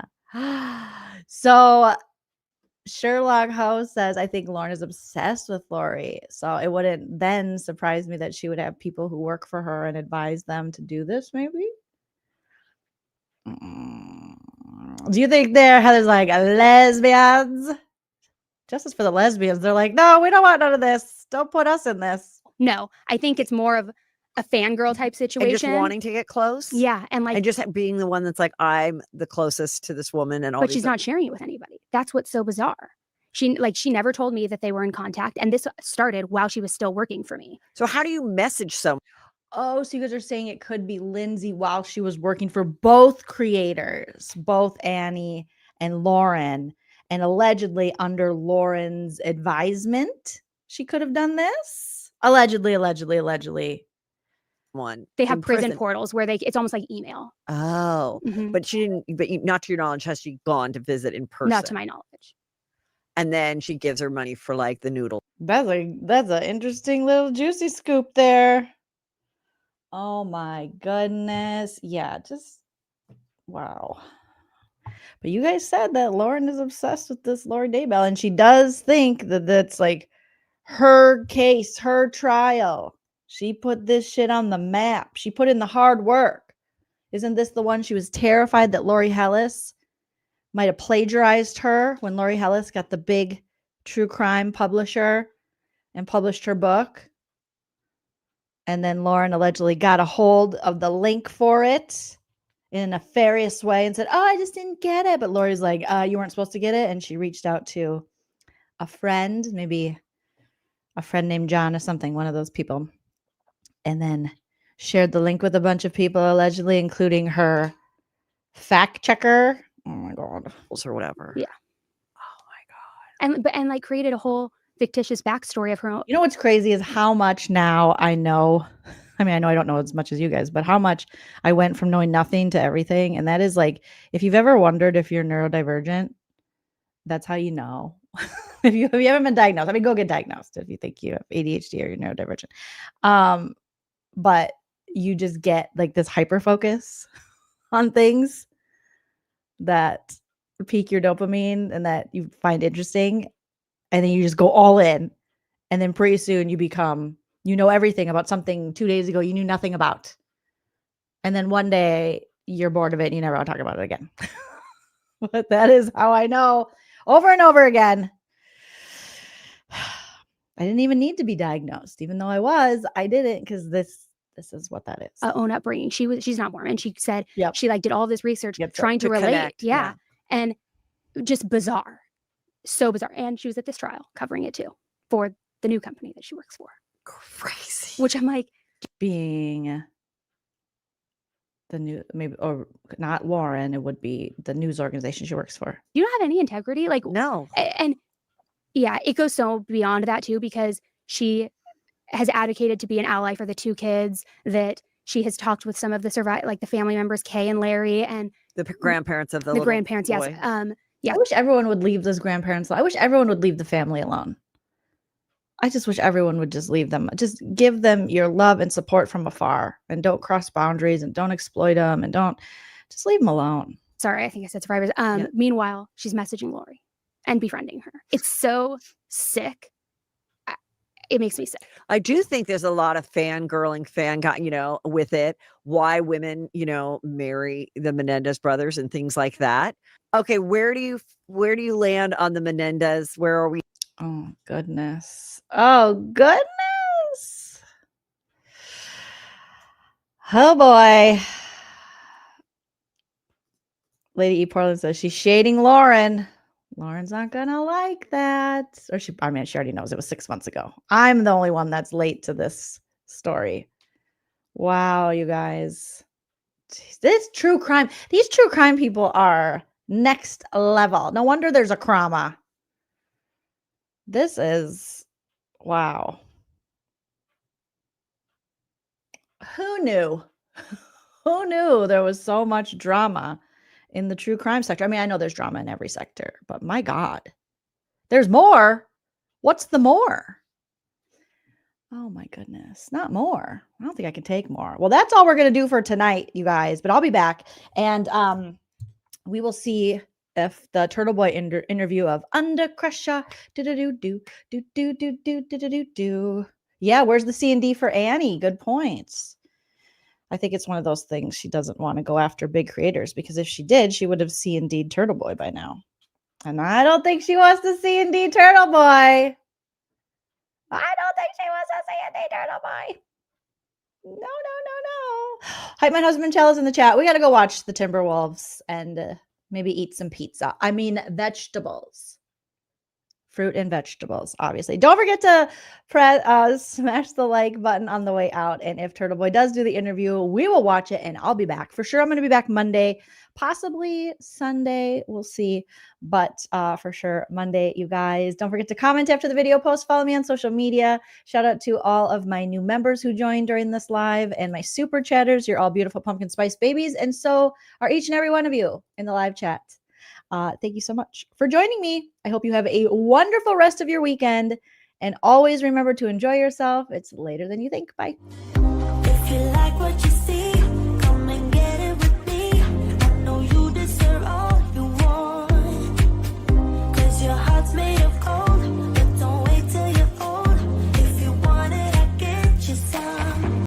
S10: So Sherlock House says, I think Lauren is obsessed with Lori. So it wouldn't then surprise me that she would have people who work for her and advise them to do this, maybe? Do you think Heather's like lesbians? Justice for the lesbians. They're like, no, we don't want none of this. Don't put us in this.
S8: No, I think it's more of a fangirl type situation.
S7: And just wanting to get close?
S8: Yeah. And like,
S7: and just being the one that's like, I'm the closest to this woman and all.
S8: But she's not sharing it with anybody. That's what's so bizarre. She never told me that they were in contact. And this started while she was still working for me.
S7: So how do you message someone?
S10: Oh, so you guys are saying it could be Lindsay while she was working for both creators, both Annie and Lauren, and allegedly under Lauren's advisement, she could have done this? Allegedly.
S7: One.
S8: They have prison portals where it's almost like email.
S7: Oh, but she didn't, not to your knowledge, has she gone to visit in person?
S8: Not to my knowledge.
S7: And then she gives her money for like the noodle.
S10: That's an interesting little juicy scoop there. Oh my goodness. Yeah, just wow. But you guys said that Lauren is obsessed with this Lori Daybell, and she does think that that's like her case, her trial. She put this shit on the map. She put in the hard work. Isn't this the one she was terrified that Lori Hellis might have plagiarized her when Lori Hellis got the big true crime publisher and published her book? And then Lauren allegedly got a hold of the link for it in a nefarious way and said, oh, I just didn't get it. But Lori's like, you weren't supposed to get it. And she reached out to a friend, maybe a friend named John or something, one of those people, and then shared the link with a bunch of people, allegedly, including her fact checker. Oh my God.
S7: Or whatever.
S8: Yeah. Oh my God. And like created a whole fictitious backstory of her own.
S10: You know what's crazy is how much now I know. I mean, I know I don't know as much as you guys, but how much I went from knowing nothing to everything. And that is like, if you've ever wondered if you're neurodivergent, that's how you know. if you haven't been diagnosed, I mean, go get diagnosed if you think you have ADHD or you're neurodivergent. But you just get like this hyper focus on things that pique your dopamine and that you find interesting. And then you just go all in. And then pretty soon you become, you know everything about something 2 days ago you knew nothing about. And then one day you're bored of it and you never want to talk about it again. But that is how I know over and over again. I didn't even need to be diagnosed, even though I didn't, because this is what that is.
S8: Own upbringing. She's not Mormon. She said she like did all this research trying to relate.
S7: Connect,
S8: yeah. And just bizarre. So bizarre. And she was at this trial covering it too for the new company that she works for.
S7: Crazy.
S8: Which I'm like,
S10: being the new, maybe, or not Lauren, it would be the news organization she works for.
S8: You don't have any integrity? Like,
S7: no.
S8: And yeah, it goes so beyond that too, because she has advocated to be an ally for the two kids, that she has talked with some of the like the family members, Kay and Larry, and
S7: the grandparents of the
S8: grandparents.
S7: boy.
S8: Yes. Yeah.
S10: I wish everyone would leave those grandparents. I wish everyone would leave the family alone. I just wish everyone would just leave them. Just give them your love and support from afar, and don't cross boundaries, and don't exploit them, and don't just leave them alone.
S8: Sorry, I think I said survivors. Meanwhile, she's messaging Lori and befriending her. It's so sick. It makes me sick.
S7: I do think there's a lot of fangirling, with it. Why women, marry the Menendez brothers and things like that. Okay, where do you land on the Menendez? Where are we?
S10: Oh goodness. Oh goodness. Oh boy. Lady E. Portland says she's shading Lauren. Lauren's not gonna like that. Or she already knows it was 6 months ago. I'm the only one that's late to this story. Wow, you guys. Jeez, these true crime people are next level. No wonder there's a crama. This is wow. Who knew? Who knew there was so much drama in the true crime sector? I mean, I know there's drama in every sector, but my God, there's more. What's the more? Oh my goodness, not more. I don't think I can take more. Well, that's all we're going to do for tonight, you guys, but I'll be back and we will see if the Turtle Boy interview of Under Pressure. Yeah, where's the C&D for Annie? Good points. I think it's one of those things she doesn't want to go after big creators because if she did, she would have C&D'd Turtle Boy by now. And I don't think she wants to C&D Turtle Boy. I don't think she wants to C&D Turtle Boy. No. Hype my husband Chella's in the chat. We got to go watch the Timberwolves and maybe eat some pizza. I mean, vegetables. Fruit and vegetables, obviously. Don't forget to smash the like button on the way out. And if Turtle Boy does do the interview, we will watch it and I'll be back. For sure, I'm going to be back Monday, possibly Sunday. We'll see. But for sure, Monday, you guys. Don't forget to comment after the video post. Follow me on social media. Shout out to all of my new members who joined during this live and my super chatters. You're all beautiful pumpkin spice babies. And so are each and every one of you in the live chat. Thank you so much for joining me. I hope you have a wonderful rest of your weekend and always remember to enjoy yourself. It's later than you think. Bye.